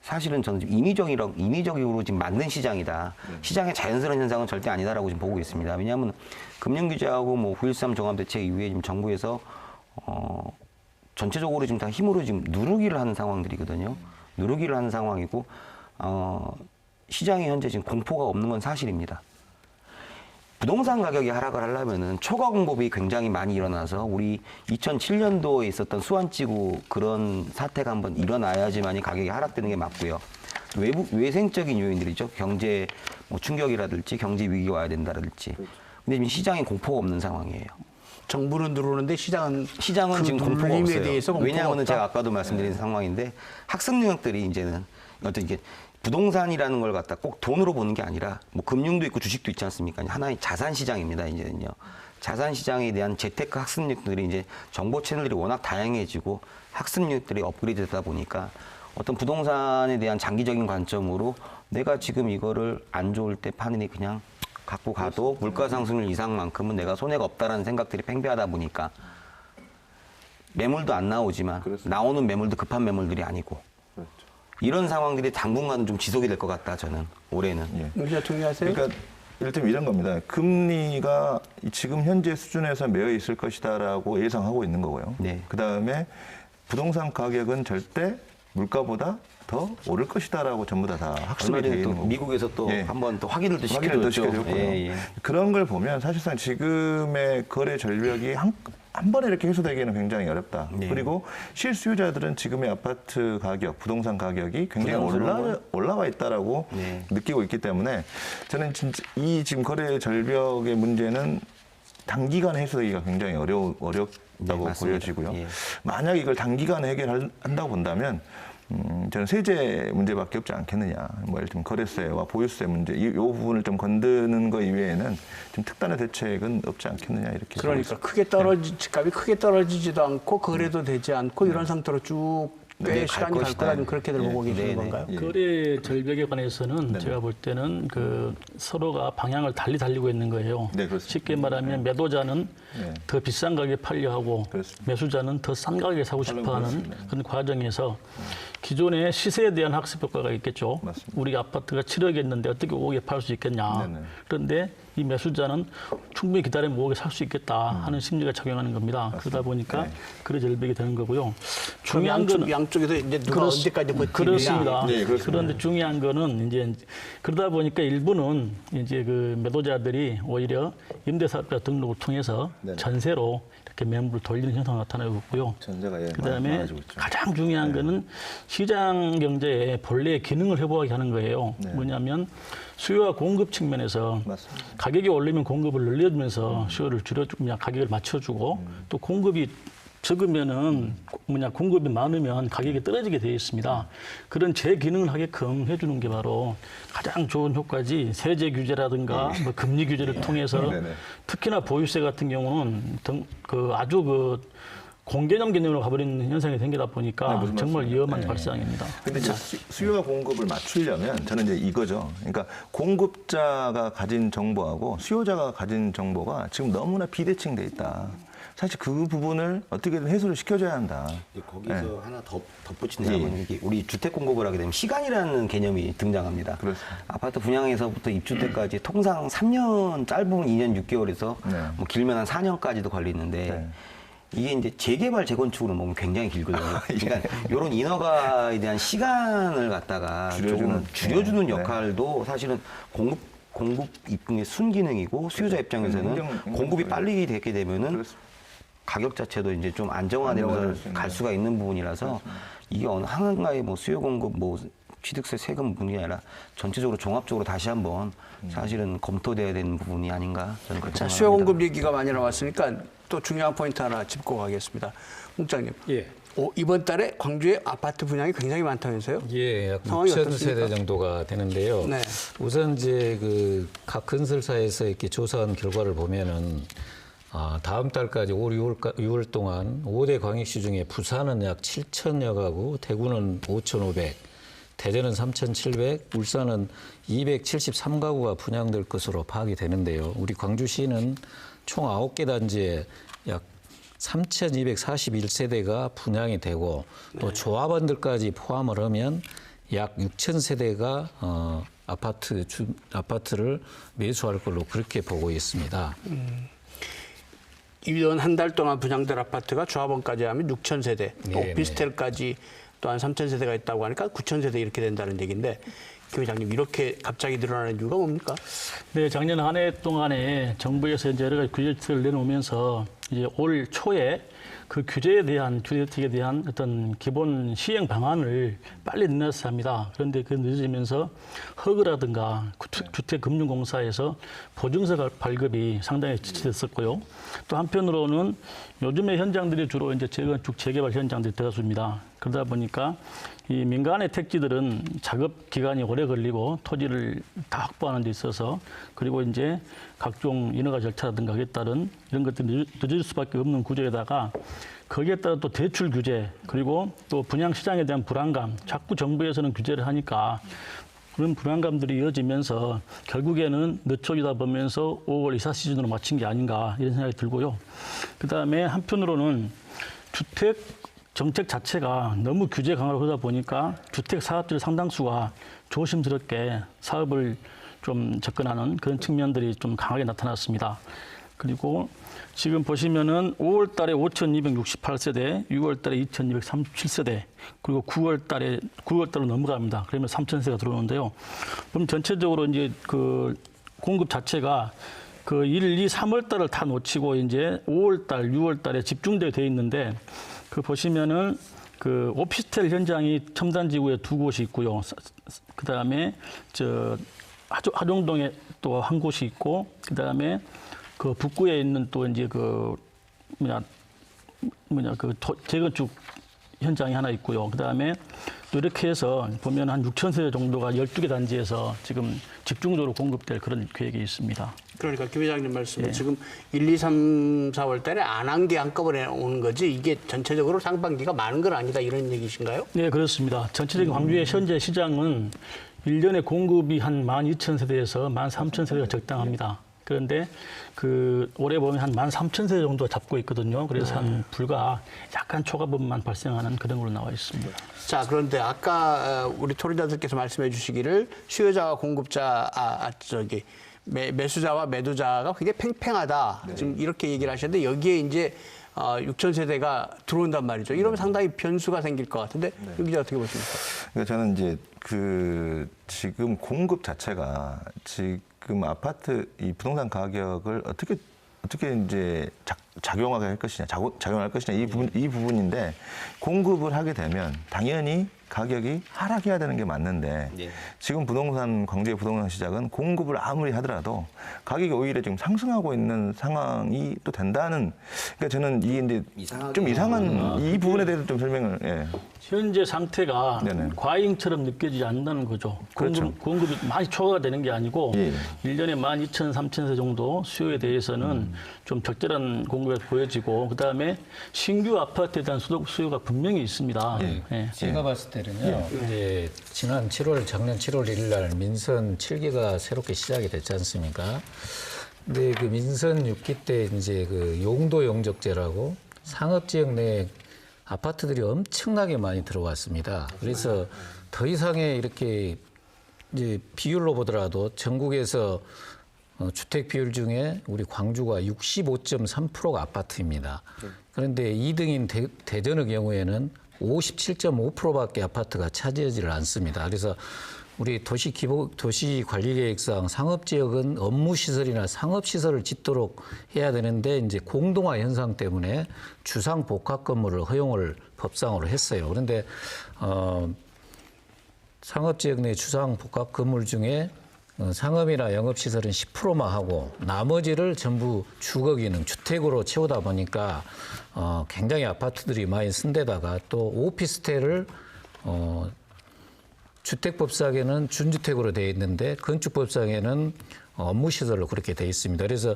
사실은 저는 인위적으로 지금 만든 시장이다. 시장의 자연스러운 현상은 절대 아니다라고 지금 보고 있습니다. 왜냐하면 금융 규제하고 뭐 9.13 종합대책 이후에 지금 정부에서 전체적으로 지금 다 힘으로 지금 누르기를 하는 상황들이거든요. 누르기를 하는 상황이고 시장에 현재 지금 공포가 없는 건 사실입니다. 부동산 가격이 하락을 하려면은 초과 공급이 굉장히 많이 일어나서 우리 2007년도에 있었던 수완지구 그런 사태가 한번 일어나야지만이 가격이 하락되는 게 맞고요. 외생적인 요인들이죠. 경제 뭐 충격이라든지 경제 위기가 와야 된다든지. 근데 지금 시장에 공포가 없는 상황이에요. 정부는 누르는데 시장은 그 지금 공포가 눌림에 없어요. 대해서 공포가 왜냐하면 없다? 제가 아까도 말씀드린 상황인데 학습 능력들이 이제는 어떤 이게 부동산이라는 걸 갖다 꼭 돈으로 보는 게 아니라 뭐 금융도 있고 주식도 있지 않습니까? 하나의 자산 시장입니다. 이제는요. 자산 시장에 대한 재테크 학습력들이 이제 정보 채널들이 워낙 다양해지고 학습력들이 업그레이드되다 보니까 어떤 부동산에 대한 장기적인 관점으로 내가 지금 이거를 안 좋을 때 파느니 그냥 갖고 가도 물가 상승률 이상만큼은 내가 손해가 없다라는 생각들이 팽배하다 보니까 매물도 안 나오지만 나오는 매물도 급한 매물들이 아니고 이런 상황들이 당분간은 좀 지속이 될 것 같다, 저는, 올해는. 의사 동의하세요? 그러니까 이를테면 이런 겁니다. 금리가 지금 현재 수준에서 매여 있을 것이다라고 예상하고 있는 거고요. 네. 그다음에 부동산 가격은 절대 물가보다 더 오를 것이다라고 전부 다 학습이 얼마 되어 전에 또 있는 거고. 미국에서 또 예. 한번 또 확인을 또 확인을 더 시켜줬죠. 시켜줬고요. 예, 예. 그런 걸 보면 사실상 지금의 거래 절벽이 한 번에 이렇게 해소되기는 굉장히 어렵다. 네. 그리고 실수요자들은 지금의 아파트 가격, 부동산 가격이 굉장히 부담스러운 올라와 있다라고 네. 느끼고 있기 때문에 저는 진짜 이 지금 거래 절벽의 문제는 단기간에 해소되기가 굉장히 어렵다고 네, 맞습니다. 보여지고요. 예. 만약 이걸 단기간에 해결한다고 본다면 저는 세제 문제밖에 없지 않겠느냐. 뭐 예를 들면 거래세와 보유세 문제 이 부분을 좀 건드는 것 이외에는 좀 특단의 대책은 없지 않겠느냐 이렇게. 그러니까 집값이 크게 떨어지지도 않고 거래도 되지 않고 이런 상태로 쭉 꽤 네, 시간이 갈 갈 것이다. 거라는 그렇게들 보고 네, 계시는 네. 건가요? 예. 거래 절벽에 관해서는 제가 볼 때는 그 서로가 방향을 달리고 있는 거예요. 네, 그렇습니다. 쉽게 말하면 매도자는 네. 더 비싼 가격에 팔려 하고 그렇습니다. 매수자는 더 싼 가격에 사고 싶어하는 그렇습니다. 그런 과정에서 기존의 시세에 대한 학습 효과가 있겠죠. 맞습니다. 우리 아파트가 7억이었는데 어떻게 5억에 팔 수 있겠냐. 네네. 그런데 이 매수자는 충분히 기다리면 5억에 살 수 있겠다 하는 심리가 작용하는 겁니다. 그러다 보니까 네. 거래 절벽이 되는 거고요. 그럼 양쪽에서 이제 누가 언제까지 버티느냐. 그렇습니다. 네, 그렇습니다. 그런데 중요한 거는 이제 그러다 보니까 일부는 이제 그 매도자들이 오히려 임대사업자 등록을 통해서 네네. 전세로 이렇게 매물을 돌리는 현상이 나타나고 있고요. 전제가 그다음에 가장 중요한 거는 시장 경제에 본래의 기능을 회복하게 하는 거예요. 뭐냐면 수요와 공급 측면에서 맞습니다. 가격이 오르면 공급을 늘려주면서 수요를 줄여주고 가격을 맞춰주고 또 공급이 적으면은 공급이 많으면 가격이 떨어지게 되어 있습니다. 그런 재기능을 하게끔 해주는 게 바로 가장 좋은 효과지 세제 규제라든가 뭐 금리 규제를 통해서 네네. 특히나 보유세 같은 경우는 아주 공개념 개념으로 가버리는 현상이 생기다 보니까 무슨 정말 말씀이에요? 위험한 네. 발상입니다. 근데 이제 수요와 공급을 맞추려면 저는 이제 이거죠. 그러니까 공급자가 가진 정보하고 수요자가 가진 정보가 지금 너무나 비대칭돼 있다. 사실 그 부분을 어떻게든 해소를 시켜줘야 한다. 거기서 하나 더 덧붙인다면 이게 우리 주택 공급을 하게 되면 시간이라는 개념이 등장합니다. 그렇습니다. 아파트 분양에서부터 입주 때까지 통상 3년, 짧으면 2년 6개월에서 네. 뭐 길면 한 4년까지도 걸리는데 네. 이게 이제 재개발, 재건축으로 보면 굉장히 길거든요. 그러니까 이런 인허가에 대한 시간을 갖다가 조금 줄여주는 네. 역할도 사실은 공급 입금의 순기능이고 수요자 입장에서는 공급이 빨리 되게 되면은 그렇습니다. 가격 자체도 이제 좀 안정화될 수 안정화되면서 있는. 갈 수가 있는 부분이라서 이게 어느 한가의 뭐 수요 공급 뭐 취득세 세금 부분이 아니라 전체적으로 종합적으로 다시 한번 사실은 검토돼야 되는 부분이 아닌가 저는 그렇게 자, 생각합니다. 수요 공급 얘기가 많이 나왔으니까 또 중요한 포인트 하나 짚고 가겠습니다. 국장님. 예. 이번 달에 광주에 아파트 분양이 굉장히 많다면서요? 예, 약 상황이 6천 어떻습니까? 세대 정도가 되는데요. 네. 우선 이제 각 건설사에서 이렇게 조사한 결과를 보면은 다음 달까지 올 6월 동안 5대 광역시 중에 부산은 약 7천여 가구, 대구는 5,500, 대전은 3,700, 울산은 273가구가 분양될 것으로 파악이 되는데요. 우리 광주시는 총 9개 단지에 약 3,241세대가 분양이 되고 또 조합원들까지 포함을 하면 약 6,000세대가 아파트를 매수할 걸로 그렇게 보고 있습니다. 이번 한 달 동안 분양될 아파트가 조합원까지 하면 6천 세대, 또 네, 오피스텔까지 또한 3천 세대가 있다고 하니까 9천 세대 이렇게 된다는 얘기인데 김 회장님 이렇게 갑자기 늘어나는 이유가 뭡니까? 네, 작년 한 해 동안에 정부에서 이제 여러 가지 규제를 내놓으면서 이제 올 초에 그 규제에 대한 주택에 대한 어떤 기본 시행 방안을 빨리 내놨어야 합니다. 그런데 그 늦어지면서 허그라든가 주택금융공사에서 보증서 발급이 상당히 지체됐었고요. 또 한편으로는 요즘의 현장들이 주로 이제 재건축 재개발 현장들이 대다수입니다. 그러다 보니까 이 민간의 택지들은 작업 기간이 오래 걸리고 토지를 다 확보하는 데 있어서 그리고 이제 각종 인허가 절차라든가 그에 따른 이런 것들이 늦을 수밖에 없는 구조에다가 거기에 따라 또 대출 규제 그리고 또 분양 시장에 대한 불안감 자꾸 정부에서는 규제를 하니까 그런 불안감들이 이어지면서 결국에는 늦춰지다 보면서 5월 이사 시즌으로 마친 게 아닌가 이런 생각이 들고요. 그다음에 한편으로는 주택 정책 자체가 너무 규제 강화를 하다 보니까 주택 사업者상당수가 조심스럽게 사업을 좀 접근하는 그런 측면들이 좀 강하게 나타났습니다. 그리고 지금 보시면은 5월 달에 5,268세대, 6월 달에 2,237세대, 그리고 9월 달로 넘어갑니다. 그러면 3,000세가 들어오는데요. 그럼 전체적으로 이제 그 공급 자체가 그 1, 2, 3월 달을 다 놓치고 이제 5월 달, 6월 달에 집중되어 돼 있는데 그 보시면은 그 오피스텔 현장이 첨단지구에 2곳이 있고요. 그 다음에 하정동에 또 한 곳이 있고, 그 다음에 그 북구에 있는 또 이제 그 재건축 현장이 하나 있고요. 그 다음에 또 이렇게 해서 보면 한 6,000세대 정도가 12개 단지에서 지금 집중적으로 공급될 그런 계획이 있습니다. 그러니까 김 회장님 말씀은 지금 1, 2, 3, 4월 달에 안 한 게 한꺼번에 오는 거지 이게 전체적으로 상반기가 많은 건 아니다 이런 얘기신가요? 네, 그렇습니다. 전체적인 광주의 현재 시장은 1년에 공급이 한 12,000세대에서 13,000세대가 적당합니다. 그런데 그 올해 보면 한 13,000세대 정도 잡고 있거든요. 그래서 한 불과 약간 초과분만 발생하는 그런 걸로 나와 있습니다. 자, 그런데 아까 우리 토론자들께서 말씀해 주시기를 수요자와 공급자, 매수자와 매도자가 굉장히 팽팽하다. 지금 이렇게 얘기를 하셨는데 여기에 이제 6천 세대가 들어온단 말이죠. 이러면 상당히 변수가 생길 것 같은데 유 기자 어떻게 보십니까? 그러니까 저는 이제 지금 공급 자체가 지금 아파트 이 부동산 가격을 어떻게 이제 작용하게 할 것이냐, 작용할 것이냐 이 부분인데 공급을 하게 되면 당연히 가격이 하락해야 되는 게 맞는데 예. 지금 광주의 부동산 시장은 공급을 아무리 하더라도 가격이 오히려 지금 상승하고 있는 상황이 또 된다는, 그러니까 저는 이게 이제 좀 이상한 이 부분에 대해서 좀 설명을. 예. 현재 상태가 네네. 과잉처럼 느껴지지 않는다는 거죠. 그렇죠. 공급이 많이 초과가 되는 게 아니고 예. 1년에 12,000, 3,000세 정도 수요에 대해서는 좀 적절한 공급이 보여지고 그다음에 신규 아파트에 대한 수요가 분명히 있습니다. 예. 제가 봤을 때는요, 이제 지난 7월, 작년 7월 1일 날 민선 7기가 새롭게 시작이 됐지 않습니까? 근데 그 민선 6기 때 이제 그 용도 용적제라고 상업지역 내에 아파트들이 엄청나게 많이 들어왔습니다. 그래서 더 이상의 이렇게 이제 비율로 보더라도 전국에서 주택 비율 중에 우리 광주가 65.3%가 아파트입니다. 그런데 2등인 대전의 경우에는 57.5%밖에 아파트가 차지하지를 않습니다. 그래서 우리 도시관리계획상 상업지역은 업무시설이나 상업시설을 짓도록 해야 되는데 이제 공동화 현상 때문에 주상복합 건물을 허용을 법상으로 했어요. 그런데 상업지역 내 주상복합 건물 중에 상업이나 영업시설은 10%만 하고 나머지를 전부 주거기능, 주택으로 채우다 보니까 굉장히 아파트들이 많이 쓴 데다가 또 오피스텔을 주택법상에는 준주택으로 되어 있는데 건축법상에는 업무시설로 그렇게 되어 있습니다. 그래서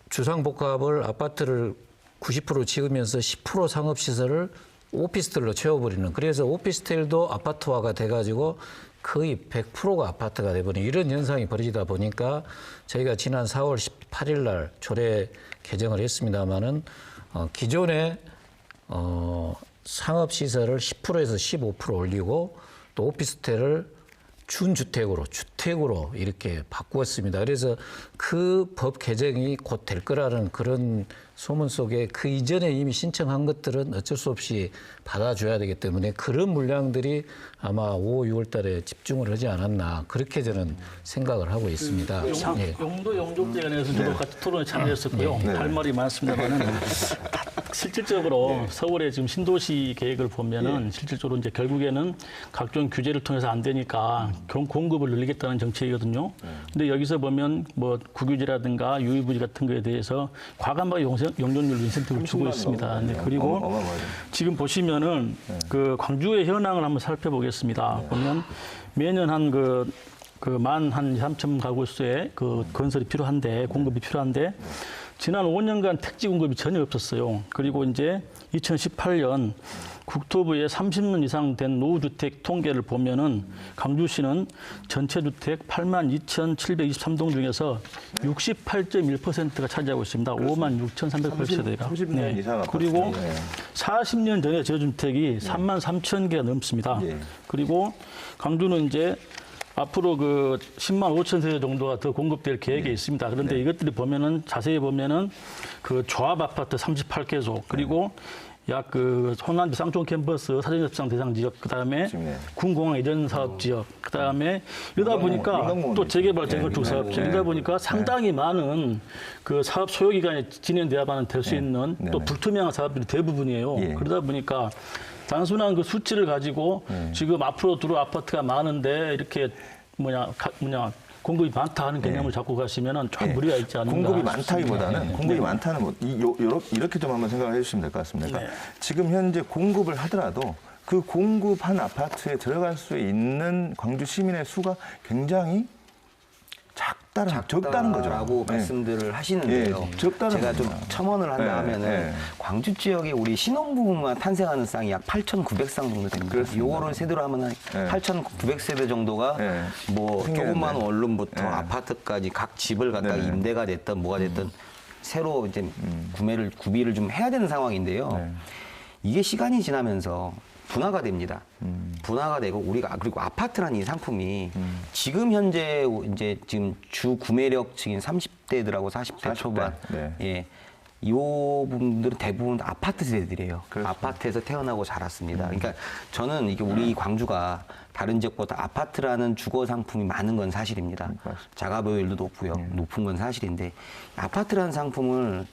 주상복합을 아파트를 90% 지으면서 10% 상업시설을 오피스텔로 채워버리는, 그래서 오피스텔도 아파트화가 돼가지고 거의 100%가 아파트가 돼버리는 이런 현상이 벌어지다 보니까 저희가 지난 4월 18일 날 조례 개정을 했습니다마는 기존에 상업시설을 10%에서 15% 올리고 또 오피스텔을 준주택으로, 주택으로 이렇게 바꾸었습니다. 그래서 그 법 개정이 곧 될 거라는 그런 소문 속에 그 이전에 이미 신청한 것들은 어쩔 수 없이 받아줘야 되기 때문에 그런 물량들이 아마 5, 6월 달에 집중을 하지 않았나 그렇게 저는 생각을 하고 있습니다. 예. 용도 용적제에 관해서 저도 같이 토론에 참여했었고요. 할 말이 많습니다만은 실질적으로 서울의 지금 신도시 계획을 보면은 실질적으로 이제 결국에는 각종 규제를 통해서 안 되니까 공급을 늘리겠다는 정책이거든요. 근데 여기서 보면 뭐 국유지라든가 유의부지 같은 거에 대해서 과감하게 용적률 인센티브를 주고 있습니다. 네, 그리고 지금 보시면은 그 광주의 현황을 한번 살펴보겠습니다. 보면 매년 한 13,000 가구 수의 그 건설이 필요한데 공급이 필요한데 지난 5년간 택지 공급이 전혀 없었어요. 그리고 이제 2018년 국토부의 30년 이상 된 노후주택 통계를 보면은 강주시는 전체 주택 82,723동 중에서 68.1%가 차지하고 있습니다. 56,380세대가. 30년 이상 아파트. 그리고 네. 40년 전에 저주택이 33,000개가 넘습니다. 그리고 강주는 이제 앞으로 그 10만 5천 세대 정도가 더 공급될 계획에 있습니다. 그런데 이것들이 보면은 자세히 보면은 그 조합 아파트 38개소 그리고 약 그 호남지 쌍촌 캠퍼스 사전협상 대상 지역, 그다음에 군공항 이전 사업 지역, 그다음에 이러다 보니까 또 재개발 재건축 사업 지역 이러다 보니까 상당히 많은 그 사업 소요 기간에 진행돼야만 될 수 있는 또 불투명한 사업들이 대부분이에요. 그러다 보니까 단순한 그 수치를 가지고 지금 앞으로 들어올 아파트가 많은데 이렇게 공급이 많다 하는 개념을 잡고 가시면은 좀 무리가 있지 않는가. 공급이 많다기보다는 공급이 많다는 이렇게 좀 한번 생각을 해주시면 될 것 같습니다. 그러니까 지금 현재 공급을 하더라도 그 공급한 아파트에 들어갈 수 있는 광주 시민의 수가 굉장히 적다는 거죠. 라고 말씀들을 하시는데요. 적다는 제가 좀 첨언을 한다 하면은 광주 지역에 우리 신혼부부만 탄생하는 쌍이 약 8,900쌍 정도 됩니다. 요거를 세대로 하면 8,900세대 정도가 뭐 조그만 원룸부터 아파트까지 각 집을 갖다가 임대가 됐든 뭐가 됐든 새로 이제 구비를 좀 해야 되는 상황인데요. 이게 시간이 지나면서 분화가 됩니다. 분화가 되고 그리고 아파트라는 이 상품이 지금 현재 이제 지금 주 구매력 지금 30대들하고 40대 초반 이 분들은 대부분 아파트 세대들이에요. 그렇습니다. 아파트에서 태어나고 자랐습니다. 그러니까 저는 이게 우리 광주가 다른 지역보다 아파트라는 주거 상품이 많은 건 사실입니다. 자가 보유율도 높고요. 높은 건 사실인데 아파트라는 상품을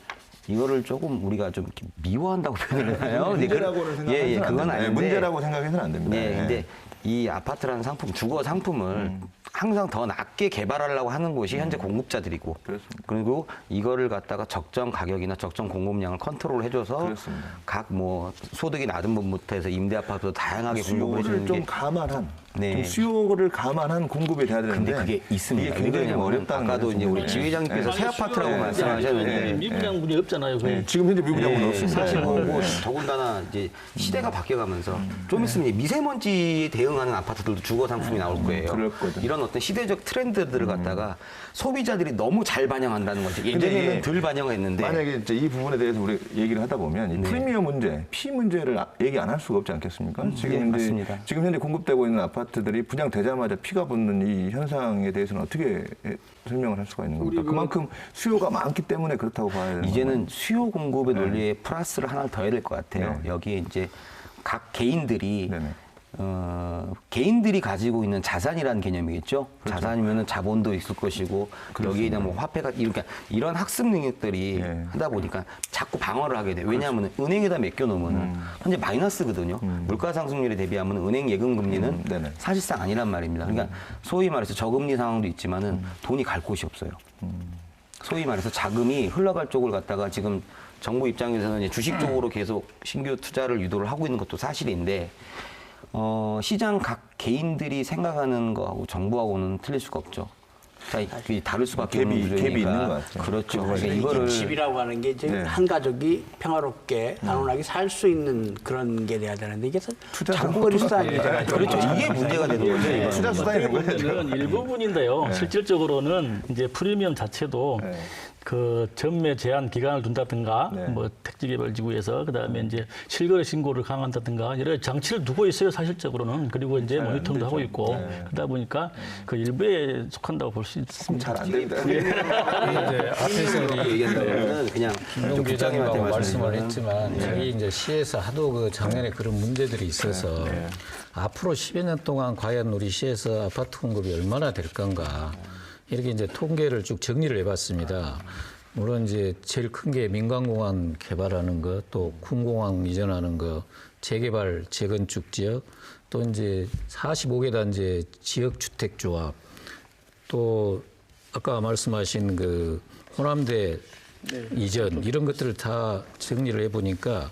이거를 조금 우리가 좀 이렇게 미워한다고 표현하나요? 문제라고는 생각해서는 예, 안 그건 됩니다. 아닌데 문제라고 생각해서는 안 됩니다. 네, 예. 근데 이 아파트라는 상품, 주거 상품을 항상 더 낮게 개발하려고 하는 곳이 현재 공급자들이고, 그렇습니다. 그리고 이거를 갖다가 적정 가격이나 적정 공급량을 컨트롤 해줘서 그렇습니다. 각 뭐 소득이 낮은 분부터 해서 임대 아파트도 다양하게 공급을 수요를 해주는 좀 게 감안한, 네. 좀 수요를 감안한 공급이 돼야 되는데 근데 그게 있습니다. 이게 굉장히 왜냐면 어렵다는 아까도 거죠. 이제 우리 네. 지회장님께서 새 아파트라고 네. 말씀하셨는데 미분양분이 없잖아요. 그 네, 지금 현재 미분양은 없습니다. 사실 뭐 더군다나 이제 시대가 바뀌어가면서 좀 있으면 이제 미세먼지에 대응하는 아파트들도 주거 상품이 나올 거예요. 그렇거든요. 이런 어떤 시대적 트렌드들을 갖다가 소비자들이 너무 잘 반영한다는 거죠. 예전에는 이게 덜 반영했는데 만약에 이제 이 부분에 대해서 우리 얘기를 하다 보면 이 네. 프리미엄 문제, 피 문제를 얘기 안 할 수가 없지 않겠습니까? 지금 이제 맞습니다. 지금 현재 공급되고 있는 아파트들이 분양되자마자 피가 붙는 이 현상에 대해서는 어떻게 설명을 할 수가 있는 겁니까? 그만큼 수요가 많기 때문에 그렇다고 봐야 되는 거예요. 이제는 수요 공급의 논리에 플러스를 하나 더 해야 될 것 같아요. 네. 여기에 이제 각 개인들이 네네. 개인들이 가지고 있는 자산이라는 개념이겠죠. 자산이면은 자본도 있을 것이고 여기에 대한 뭐 화폐가 이런 학습 능력들이 예. 하다 보니까 자꾸 방어를 하게 돼요. 왜냐하면 은행에다 맡겨놓으면 현재 마이너스거든요. 물가 상승률에 대비하면 은행 예금 금리는 네네. 사실상 아니란 말입니다. 그러니까 소위 말해서 저금리 상황도 있지만은 돈이 갈 곳이 없어요. 소위 말해서 자금이 흘러갈 쪽을 갖다가 지금 정부 입장에서는 이제 주식 쪽으로 계속 신규 투자를 유도를 하고 있는 것도 사실인데 시장 각 개인들이 생각하는 거하고 정부하고는 틀릴 수가 없죠. 자, 그게 다를 수밖에 없는 구조니까. 갭이 있는 것 같아요. 그렇죠. 그래서 그러니까 이거를 이거를 집이라고 하는 게 이제 네. 한 가족이 평화롭게 안온하게 살 수 있는 그런 게 돼야 되는데 이게 투자 정부가 리스트하는 거잖아요. 그렇죠. 이게 문제가 되는 거죠. 이거는. 투자 수단이 된 거죠. 문제는 일부분인데요. 실질적으로는 이제 프리미엄 자체도 네. 그 전매 제한 기간을 둔다든가 네. 뭐 택지개발지구에서 그다음에 이제 실거래 신고를 강화한다든가 여러 장치를 두고 있어요. 사실적으로는. 그리고 이제 잘안 모니터링도 되죠. 하고 있고 네. 그러다 보니까 그 일부에 속한다고 볼 수 있습니다. 잘 안 됩니다. 이제 앞에서 우리 얘기한다면 그냥 김동 부장님한테 기자님하고 말씀을 말씀드리면 했지만 저희 이제 시에서 하도 그 작년에 그런 문제들이 있어서 앞으로 10여 년 동안 과연 우리 시에서 아파트 공급이 얼마나 될 건가 이렇게 이제 통계를 쭉 정리를 해봤습니다. 물론 이제 제일 큰 게 민간공항 개발하는 거, 또 군공항 이전하는 거, 재개발, 재건축 지역, 또 이제 45개 단지 지역주택조합, 또 아까 말씀하신 그 호남대 이전 이런 것들을 다 정리를 해보니까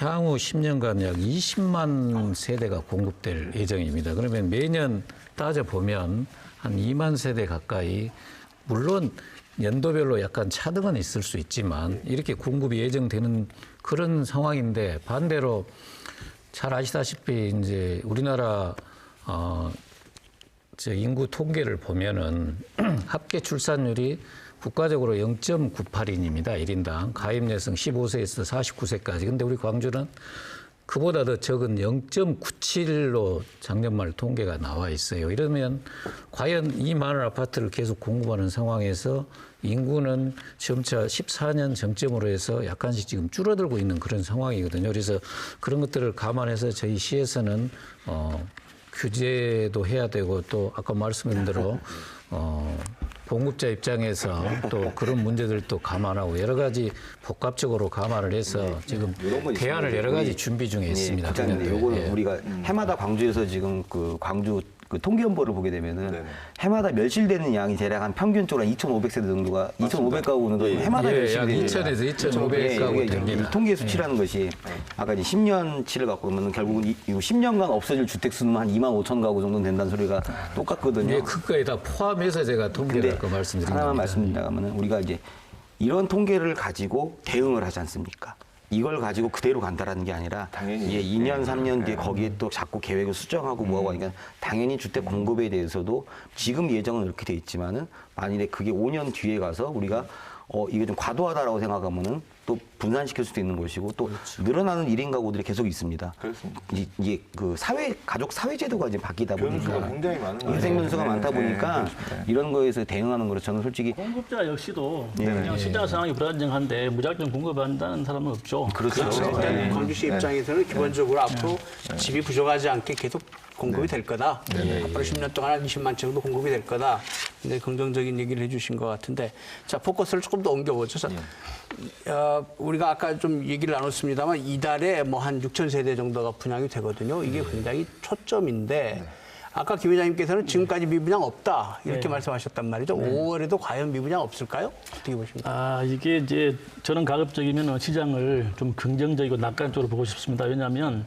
향후 10년간 약 20만 세대가 공급될 예정입니다. 그러면 매년 따져보면 한 2만 세대 가까이 물론 연도별로 약간 차등은 있을 수 있지만 이렇게 공급이 예정되는 그런 상황인데 반대로 잘 아시다시피 이제 우리나라 저 인구 통계를 보면은 합계 출산율이 국가적으로 0.98인입니다. 1인당. 가입 여성 15세에서 49세까지. 근데 우리 광주는 그보다 더 적은 0.97로 작년 말 통계가 나와 있어요. 이러면 과연 이 많은 아파트를 계속 공급하는 상황에서 인구는 점차 14년 정점으로 해서 약간씩 지금 줄어들고 있는 그런 상황이거든요. 그래서 그런 것들을 감안해서 저희 시에서는 규제도 해야 되고 또 아까 말씀드린 대로 공급자 입장에서 또 그런 문제들도 감안하고 여러 가지 복합적으로 감안을 해서 지금 대안을 여러 가지 준비 중에 있습니다. 부장님, 요거는 우리가 해마다 광주에서 지금 그 광주 그 통계연보를 보게 되면은 해마다 멸실되는 양이 대략 한 평균적으로 2,500세대 정도가 2,500가구는 해마다 약 멸실되는 2,000에서 2,500가구 됩니다. 이 통계 수치라는 것이 아까 이제 10년치를 갖고 보면 결국은 이 10년간 없어질 주택 수는 한 2만 5천 가구 정도 된다는 소리가 똑같거든요. 예, 그거에 다 포함해서 제가 통계를 아까 말씀드린 하나만 겁니다. 말씀드리자면 우리가 이제 이런 통계를 가지고 대응을 하지 않습니까? 이걸 가지고 그대로 간다라는 게 아니라 당연히. 2년, 3년 뒤에 거기에 또 자꾸 계획을 수정하고 뭐하고 하니까 당연히 주택 공급에 대해서도 지금 예정은 이렇게 돼 있지만은 만일에 그게 5년 뒤에 가서 우리가 이게 좀 과도하다라고 생각하면은 또 분산시킬 수도 있는 것이고 또 늘어나는 1인 가구들이 계속 있습니다. 그렇습니다. 이게 그 가족 사회 제도가 이제 바뀌다 변수가 보니까 굉장히 많은 거예요. 인생 변수가 네, 많다 네, 보니까 그렇습니다. 이런 거에서 대응하는 거로 저는 솔직히 공급자 역시도 그냥 시장 상황이 불안정한데 무작정 공급한다는 사람은 없죠. 그렇죠. 일단 광주시 입장에서는 기본적으로 앞으로 집이 부족하지 않게 계속 공급이 될 거다. 앞으로 10년 동안 한 20만 정도 공급이 될 거다. 근데 긍정적인 얘기를 해주신 것 같은데, 자 포커스를 조금 더 옮겨보죠. 우리가 아까 좀 얘기를 나눴습니다만 이달에 뭐 한 6천 세대 정도가 분양이 되거든요. 이게 굉장히 초점인데. 아까 김 회장님께서는 지금까지 미분양 없다 이렇게 말씀하셨단 말이죠. 5월에도 과연 미분양 없을까요? 어떻게 보십니까? 이게 이제 저는 가급적이면 시장을 좀 긍정적이고 낙관적으로 보고 싶습니다. 왜냐하면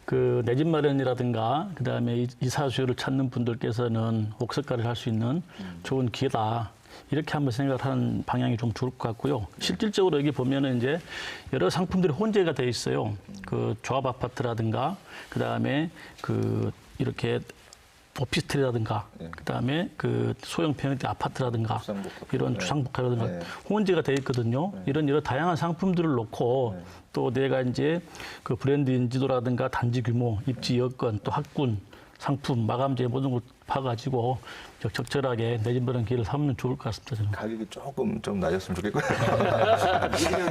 그 내 집 마련이라든가 그다음에 이사 수요를 찾는 분들께서는 옥석가를 할 수 있는 좋은 기회다. 이렇게 한번 생각을 하는 방향이 좀 좋을 것 같고요. 실질적으로 여기 보면은 이제 여러 상품들이 혼재가 돼 있어요. 그 조합 아파트라든가 그다음에 그 이렇게 오피스텔이라든가 그다음에 그 소형 편의점 아파트라든가 이런 주상복합이라든가 혼재가 돼 있거든요. 이런 여러 다양한 상품들을 놓고 또 내가 이제 그 브랜드 인지도라든가 단지 규모, 입지 여건, 또 학군, 상품, 마감재 모든 걸 봐가지고 적절하게 내 집 마련 기회를 삼으면 좋을 것 같습니다. 저는. 가격이 조금 좀 낮았으면 좋겠고요.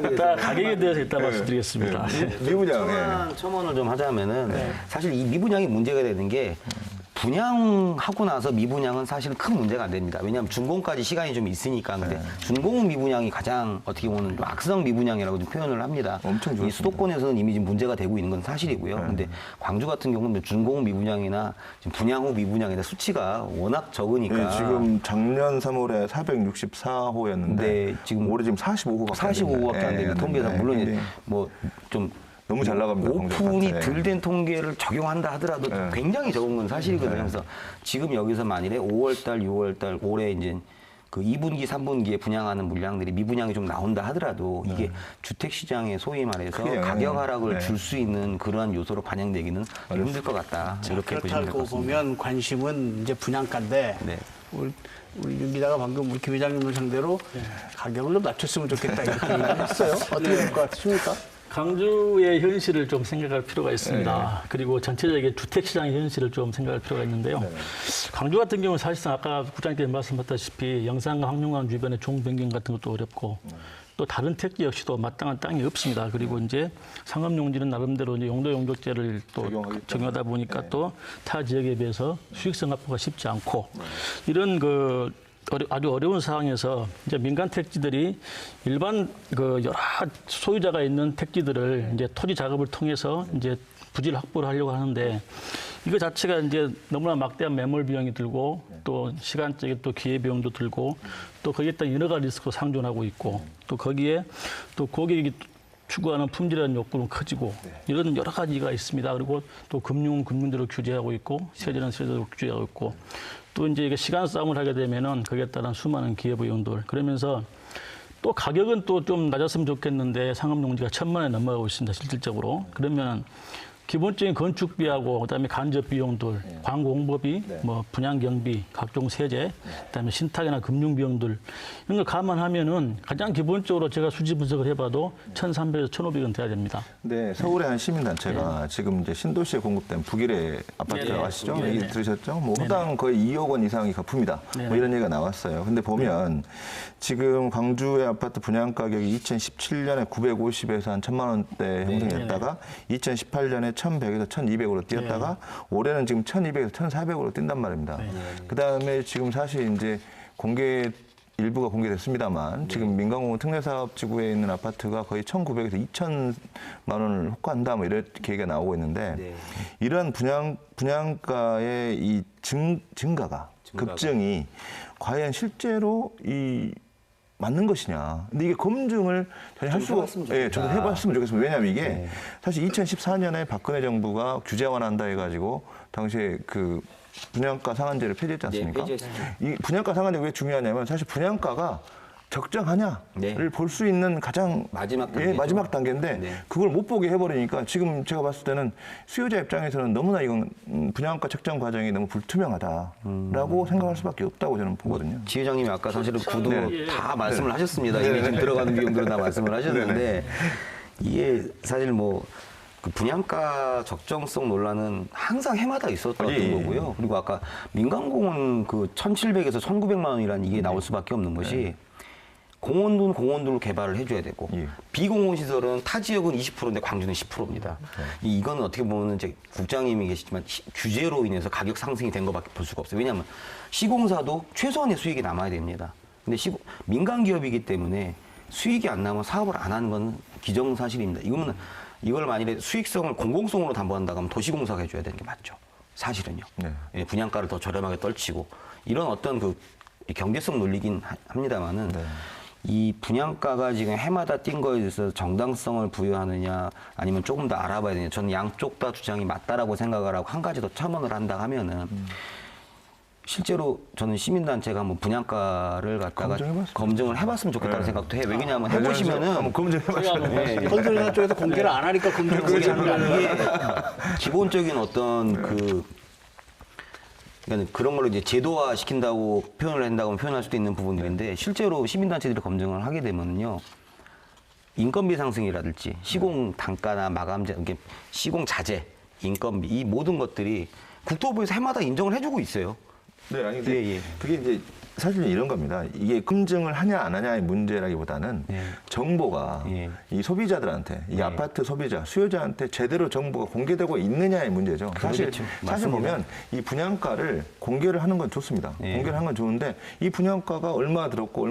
일단 가격에 대해서 일단 말씀드리겠습니다. 미분양. 첨언을 좀 하자면은 사실 이 미분양이 문제가 되는 게 분양하고 나서 미분양은 사실은 큰 문제가 안 됩니다. 왜냐하면 준공까지 시간이 좀 있으니까. 근데 준공 미분양이 가장 어떻게 보면 좀 악성 미분양이라고 좀 표현을 합니다. 엄청 이 좋습니다. 수도권에서는 이미 지금 문제가 되고 있는 건 사실이고요. 근데 광주 같은 경우는 준공 미분양이나 지금 분양 후 미분양이나 수치가 워낙 적으니까. 네, 지금 작년 3월에 464호였는데 네, 지금 올해 지금 45호밖에 안 되는 통계상 물론 이제 뭐좀 너무 잘 나갑니다. 오픈이 네. 덜 된 통계를 적용한다 하더라도 네. 굉장히 적은 건 사실이거든요. 그래서 지금 여기서 만일에 5월달, 6월달 올해 이제 그 2분기, 3분기에 분양하는 물량들이 미분양이 좀 나온다 하더라도 이게 주택 시장에 소위 말해서 크게 가격 하락을 네. 줄 수 있는 그러한 요소로 반영되기는 힘들 것 같다. 이렇게 보시면 될 것 그렇다고 같습니다. 보면 관심은 이제 분양가인데 네. 우리 윤 기자가 방금 우리 김 회장님을 상대로 가격을 좀 낮췄으면 좋겠다 이렇게 얘기했어요. 어떻게 될 것 같습니까? 광주의 현실을 좀 생각할 필요가 있습니다. 그리고 전체적인 주택시장의 현실을 좀 생각할 필요가 있는데요. 광주 같은 경우는 사실상 아까 국장님께서 말씀하셨다시피 영산과 황룡강 주변의 종변경 같은 것도 어렵고 또 다른 택지 역시도 마땅한 땅이 없습니다. 그리고 이제 상업용지는 나름대로 이제 용도 용적제를 또 적용하다 보니까 또 타 지역에 비해서 수익성 확보가 쉽지 않고 이런 그 아주 어려운 상황에서 이제 민간 택지들이 일반 그 여러 소유자가 있는 택지들을 이제 토지 작업을 통해서 이제 부지를 확보를 하려고 하는데 이거 자체가 이제 너무나 막대한 매몰 비용이 들고 또 시간적인 또 기회 비용도 들고 또 거기에 따른 여러 가지 리스크가 상존하고 있고 또 거기에 또 고객이 추구하는 품질이라는 욕구는 커지고 이런 여러 가지가 있습니다. 그리고 또 금융대로 규제하고 있고 세제는 세제로 규제하고 있고 또 이제 이게 시간 싸움을 하게 되면은 거기에 따른 수많은 기회비용들 그러면서 또 가격은 또 좀 낮았으면 좋겠는데 상업용지가 1,000만 원에 넘어가고 있습니다. 실질적으로. 그러면 기본적인 건축비하고 그다음에 간접 비용들, 광고 홍보비, 뭐 분양 경비, 각종 세제, 그다음에 신탁이나 금융 비용들 이런 걸 감안하면은 가장 기본적으로 제가 수지 분석을 해봐도 1,300에서 1,500원 돼야 됩니다. 네, 서울의 한 시민단체가 지금 이제 신도시에 공급된 북일의 아파트라고 네네. 아시죠? 네네. 얘기 들으셨죠? 뭐 호당 거의 2억 원 이상이 거품이다. 뭐 이런 얘기가 나왔어요. 근데 보면 지금 광주의 아파트 분양 가격이 2017년에 950에서 한 1,000만 원대 형성했다가 2018년에 1,100에서 1,200으로 뛰었다가 올해는 지금 1,200에서 1,400으로 뛴단 말입니다. 그다음에 지금 사실 이제 일부가 공개됐습니다만 지금 민간공원 특례사업지구에 있는 아파트가 거의 1,900에서 2,000만 원을 호가한다 뭐 이렇게 얘기가 나오고 있는데 이런 분양가의 이 증가가 급증이 과연 실제로 이 맞는 것이냐. 근데 이게 검증을 전혀 할 수가 저도 해봤으면 좋겠습니다. 왜냐하면 이게 사실 2014년에 박근혜 정부가 규제 완화한다 해가지고 당시에 그 분양가 상한제를 폐지했지 않습니까? 이 분양가 상한제가 왜 중요하냐면 사실 분양가가 적정하냐를 볼 수 있는 가장 마지막 단계인데 그걸 못 보게 해버리니까 지금 제가 봤을 때는 수요자 입장에서는 너무나 이건 분양가 책정 과정이 너무 불투명하다라고 생각할 수밖에 없다고 저는 보거든요. 지 회장님이 아까 사실은 구도 다 말씀을 하셨습니다. 이미 지금 들어가는 비용들은 다 말씀을 하셨는데 이게 사실 뭐 그 분양가 적정성 논란은 항상 해마다 있었던 거고요. 그리고 아까 민간공원 그 1,700에서 1,900만 원이라는 이게 나올 수밖에 없는 것이 공원은 공원들로 개발을 해줘야 되고 예. 비공원 시설은 타 지역은 20%인데 광주는 10%입니다. 이거는 어떻게 보면 이제 국장님이 계시지만 규제로 인해서 가격 상승이 된 것밖에 볼 수가 없어요. 왜냐하면 시공사도 최소한의 수익이 남아야 됩니다. 근데 민간 기업이기 때문에 수익이 안 나면 사업을 안 하는 건 기정사실입니다. 이걸 만일에 수익성을 공공성으로 담보한다고 하면 도시공사가 해줘야 되는 게 맞죠. 사실은요. 네. 예, 분양가를 더 저렴하게 떨치고 이런 어떤 그 경제성 논리긴 합니다만은 네. 이 분양가가 지금 해마다 뛴 거에 대해서 정당성을 부여하느냐 아니면 조금 더 알아봐야 되냐. 저는 양쪽 다 주장이 맞다라고 생각을 하고 한 가지 더 첨언을 한다 하면은 실제로 저는 시민단체가 한번 분양가를 갖다가 검증을 해봤으면 좋겠다는 생각도 해요. 왜냐하면 해보시면은 한번 검증해봤어요. 건설회사 쪽에서 공개를 안 하니까 검증을 하는 거 아니에요? 이게 기본적인 어떤 그러니까 그런 걸로 이제 제도화 시킨다고 표현을 한다고 표현할 수도 있는 부분들인데 실제로 시민단체들이 검증을 하게 되면요. 인건비 상승이라든지 시공 단가나 마감재, 이게 시공 자재, 인건비 이 모든 것들이 국토부에서 해마다 인정을 해주고 있어요. 네, 아니 근데 예, 예. 그게 이제 사실 이런 겁니다. 이게 검증을 하냐 안 하냐의 문제라기보다는 예. 정보가 예. 이 소비자들한테 이 예. 아파트 소비자 수요자한테 제대로 정보가 공개되고 있느냐의 문제죠. 사실 그렇죠. 사실 맞습니다. 보면 이 분양가를 공개를 하는 건 좋습니다. 예. 공개를 하는 건 좋은데 이 분양가가 얼마 들었고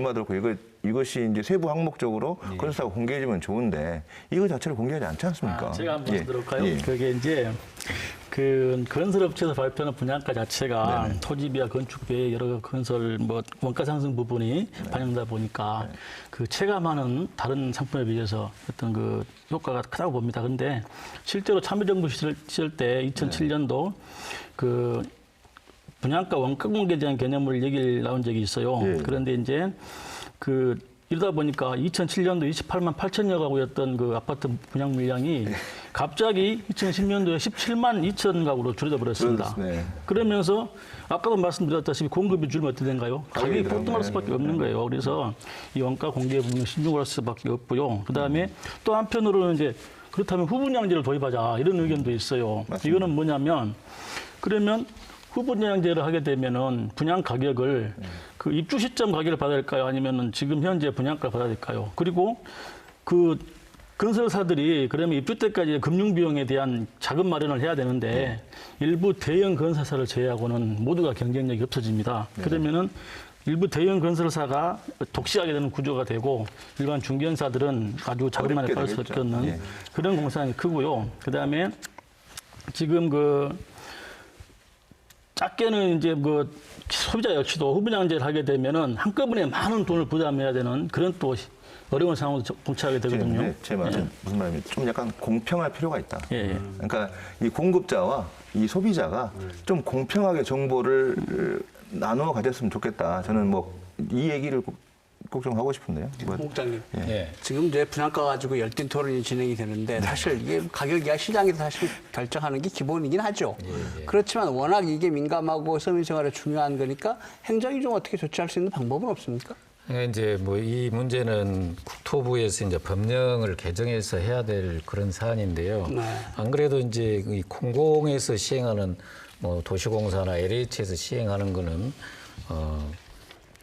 이것이 이제 세부 항목적으로 건설사가 공개해주면 좋은데 이거 자체를 공개하지 않지 않습니까? 제가 한번 예. 말씀드릴까요? 예. 그게 이제 그 건설업체에서 발표하는 분양가 자체가 네네. 토지비와 건축비의 여러 건설 뭐 원가 상승 부분이 네. 반영되다 보니까 그 체감하는 다른 상품에 비해서 어떤 그 효과가 크다고 봅니다. 그런데 실제로 참여정부 시절 때 2007년도 그 분양가 원가 공개에 대한 개념을 얘기를 나온 적이 있어요. 예. 그런데 이제 그 이러다 보니까 2007년도 28만 8천여 가구였던 그 아파트 분양 물량이 갑자기 2010년도에 17만 2천 가구로 줄어져 버렸습니다. 네. 그러면서 아까도 말씀드렸다시피 공급이 줄면 어떻게 된가요? 가격이 가격이 폭등할 들어가요. 수밖에 없는 거예요. 그래서 이 원가 공개 부분을 신중할 수밖에 없고요. 그다음에 또 한편으로는 이제 그렇다면 후분양제를 도입하자 이런 의견도 있어요. 이거는 뭐냐면 그러면 후분양제를 하게 되면은 분양 가격을 그 입주 시점 가격을 받아야 될까요? 아니면은 지금 현재 분양가를 받아야 될까요? 그리고 그 건설사들이 그러면 입주 때까지 금융 비용에 대한 자금 마련을 해야 되는데 일부 대형 건설사를 제외하고는 모두가 경쟁력이 없어집니다. 그러면은 일부 대형 건설사가 독식하게 되는 구조가 되고 일반 중견사들은 아주 자금만에 어렵게 팔 되겠죠. 수밖에 없는 예. 그런 공산이 크고요. 그다음에 지금 그 작게는 이제 그 소비자 역시도 후분양제를 하게 되면은 한꺼번에 많은 돈을 부담해야 되는 그런 또 어려운 상황도 봉착하게 되거든요. 네, 제 말은 무슨 말이냐면 좀 약간 공평할 필요가 있다. 예, 예. 그러니까 이 공급자와 이 소비자가 좀 공평하게 정보를 나누어 가졌으면 좋겠다. 저는 뭐 이 얘기를 꼭 좀 하고 싶은데요. 목장님. 예. 지금 이제 분양가 가지고 열띤 토론이 진행이 되는데 사실 이게 가격이야 시장에서 사실 결정하는 게 기본이긴 하죠. 그렇지만 워낙 이게 민감하고 서민생활에 중요한 거니까 행정이 좀 어떻게 조치할 수 있는 방법은 없습니까? 이제 뭐 이 문제는 국토부에서 이제 법령을 개정해서 해야 될 그런 사안인데요. 네. 안 그래도 이제 이 공공에서 시행하는 뭐 도시공사나 LH에서 시행하는 거는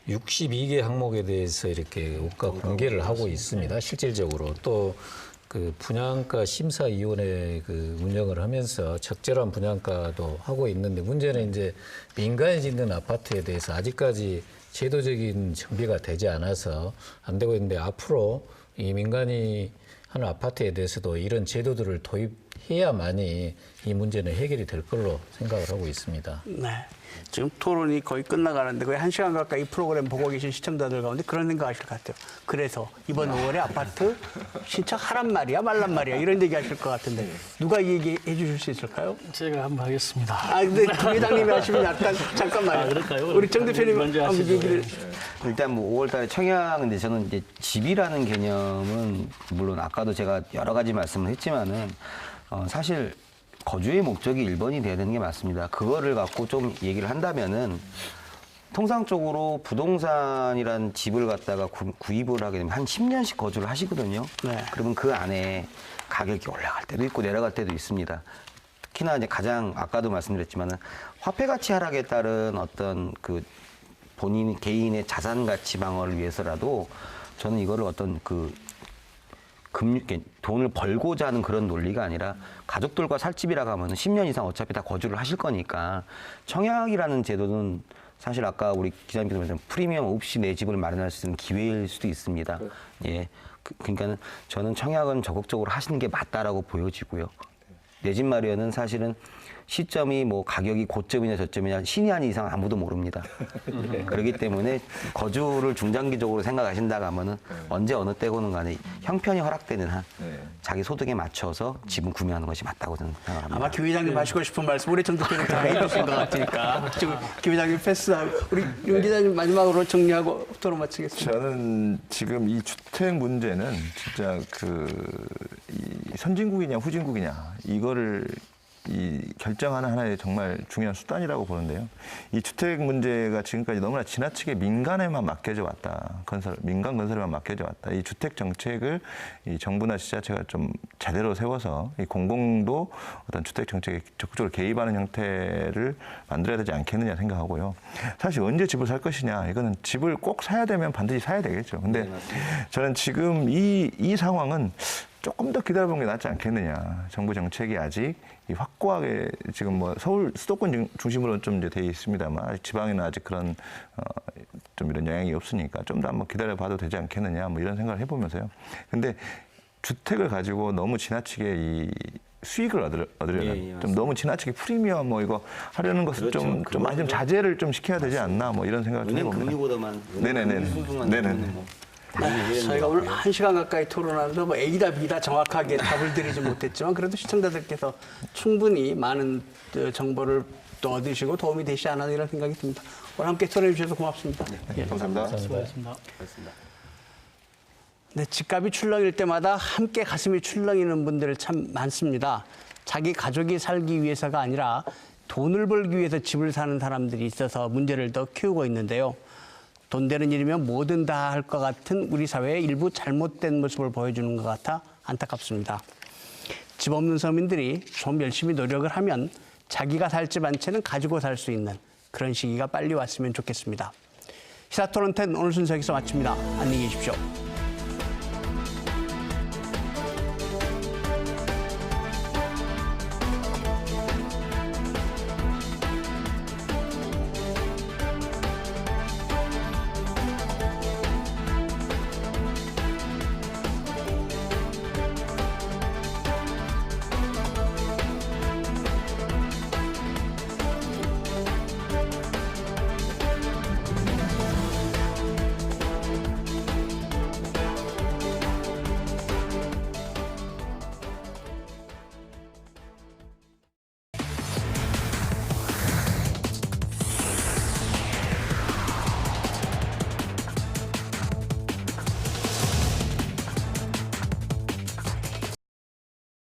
62개 항목에 대해서 이렇게 원가 공개를 하고 있습니다. 실질적으로 또 그 분양가 심사위원회 그 운영을 하면서 적절한 분양가도 하고 있는데 문제는 이제 민간이 짓는 아파트에 대해서 아직까지 제도적인 정비가 되지 않아서 안 되고 있는데 앞으로 이 민간이 하는 아파트에 대해서도 이런 제도들을 도입해야만이 이 문제는 해결이 될 걸로 생각을 하고 있습니다. 네. 지금 토론이 거의 끝나가는데 거의 1시간 가까이 이 프로그램 보고 계신 시청자들 가운데 그런 생각 하실 것 같아요. 그래서 이번 5월에 아파트 신청하란 말이야 말란 말이야 이런 얘기 하실 것 같은데 누가 얘기해 주실 수 있을까요? 제가 한번 하겠습니다. 아 근데 김 회장님이 하시면 약간 잠깐만요. 아, 그럴까요? 우리 정 대표님 먼저 한번 하시죠. 얘기를 일단 뭐 5월 달에 청약인데 저는 이제 집이라는 개념은 물론 아까도 제가 여러 가지 말씀을 했지만은 사실 거주의 목적이 1번이 돼야 되는 게 맞습니다. 그거를 갖고 좀 얘기를 한다면은 통상적으로 부동산이란 집을 갖다가 구입을 하게 되면 한 10년씩 거주를 하시거든요. 네. 그러면 그 안에 가격이 올라갈 때도 있고 내려갈 때도 있습니다. 특히나 이제 가장 아까도 말씀드렸지만은 화폐 가치 하락에 따른 어떤 그 본인 개인의 자산 가치 방어를 위해서라도 저는 이거를 어떤 돈을 벌고자 하는 그런 논리가 아니라 가족들과 살 집이라고 하면 10년 이상 어차피 다 거주를 하실 거니까 청약이라는 제도는 사실 아까 우리 기자님께서 말씀 프리미엄 없이 내 집을 마련할 수 있는 기회일 수도 있습니다. 예. 그러니까는 저는 청약은 적극적으로 하시는 게 맞다라고 보여지고요. 내 집 마련은 사실은 시점이 뭐 가격이 고점이냐 저점이냐 신이 아닌 이상 아무도 모릅니다. 그렇기 때문에 거주를 중장기적으로 생각하신다고 하면은 언제 어느 때고는 간에 형편이 허락되는 한 자기 소득에 맞춰서 집을 구매하는 것이 맞다고 저는 생각합니다. 아마 김 회장님 하시고 싶은 말씀 우리 정 대표님 다 해주신 것 같으니까 지금 김 회장님 패스하고 우리 윤 기자님 마지막으로 정리하고 토론 마치겠습니다. 저는 지금 이 주택 문제는 진짜 이 선진국이냐 후진국이냐 이거를 결정하는 하나의 정말 중요한 수단이라고 보는데요. 이 주택 문제가 지금까지 너무나 지나치게 민간에만 맡겨져 왔다. 민간 건설에만 맡겨져 왔다. 이 주택 정책을 이 정부나 지자체가 좀 제대로 세워서 이 공공도 어떤 주택 정책에 적극적으로 개입하는 형태를 만들어야 되지 않겠느냐 생각하고요. 사실 언제 집을 살 것이냐 이거는 집을 꼭 사야 되면 반드시 사야 되겠죠. 근데 저는 지금 이 상황은 조금 더 기다려보는 게 낫지 않겠느냐. 정부 정책이 아직 확고하게 지금 뭐 서울 수도권 중심으로 좀 이제 돼 있습니다만 아직 지방에는 아직 그런 좀 이런 영향이 없으니까 좀 더 한번 기다려봐도 되지 않겠느냐. 뭐 이런 생각을 해보면서요. 근데 주택을 가지고 너무 지나치게 이 수익을 얻으려는 좀 너무 지나치게 프리미엄 뭐 이거 하려는 것을 좀 많이 좀 자제를 좀 시켜야 되지 않나 뭐 이런 생각을 좀 해봅니다. 금리보다만 네네네. 저희가 오늘 1시간 가까이 토론하면서 뭐 A다 B다 정확하게 답을 드리지 못했지만 그래도 시청자들께서 충분히 많은 정보를 또 얻으시고 도움이 되시지 않았나 이런 생각이 듭니다. 오늘 함께 토론해 주셔서 고맙습니다. 감사합니다. 수고하셨습니다. 네, 집값이 출렁일 때마다 함께 가슴이 출렁이는 분들 참 많습니다. 자기 가족이 살기 위해서가 아니라 돈을 벌기 위해서 집을 사는 사람들이 있어서 문제를 더 키우고 있는데요. 돈 되는 일이면 뭐든 다 할 것 같은 우리 사회의 일부 잘못된 모습을 보여주는 것 같아 안타깝습니다. 집 없는 서민들이 좀 열심히 노력을 하면 자기가 살 집 한 채는 가지고 살 수 있는 그런 시기가 빨리 왔으면 좋겠습니다. 시사토론 10 오늘 순서 여기서 마칩니다. 안녕히 계십시오.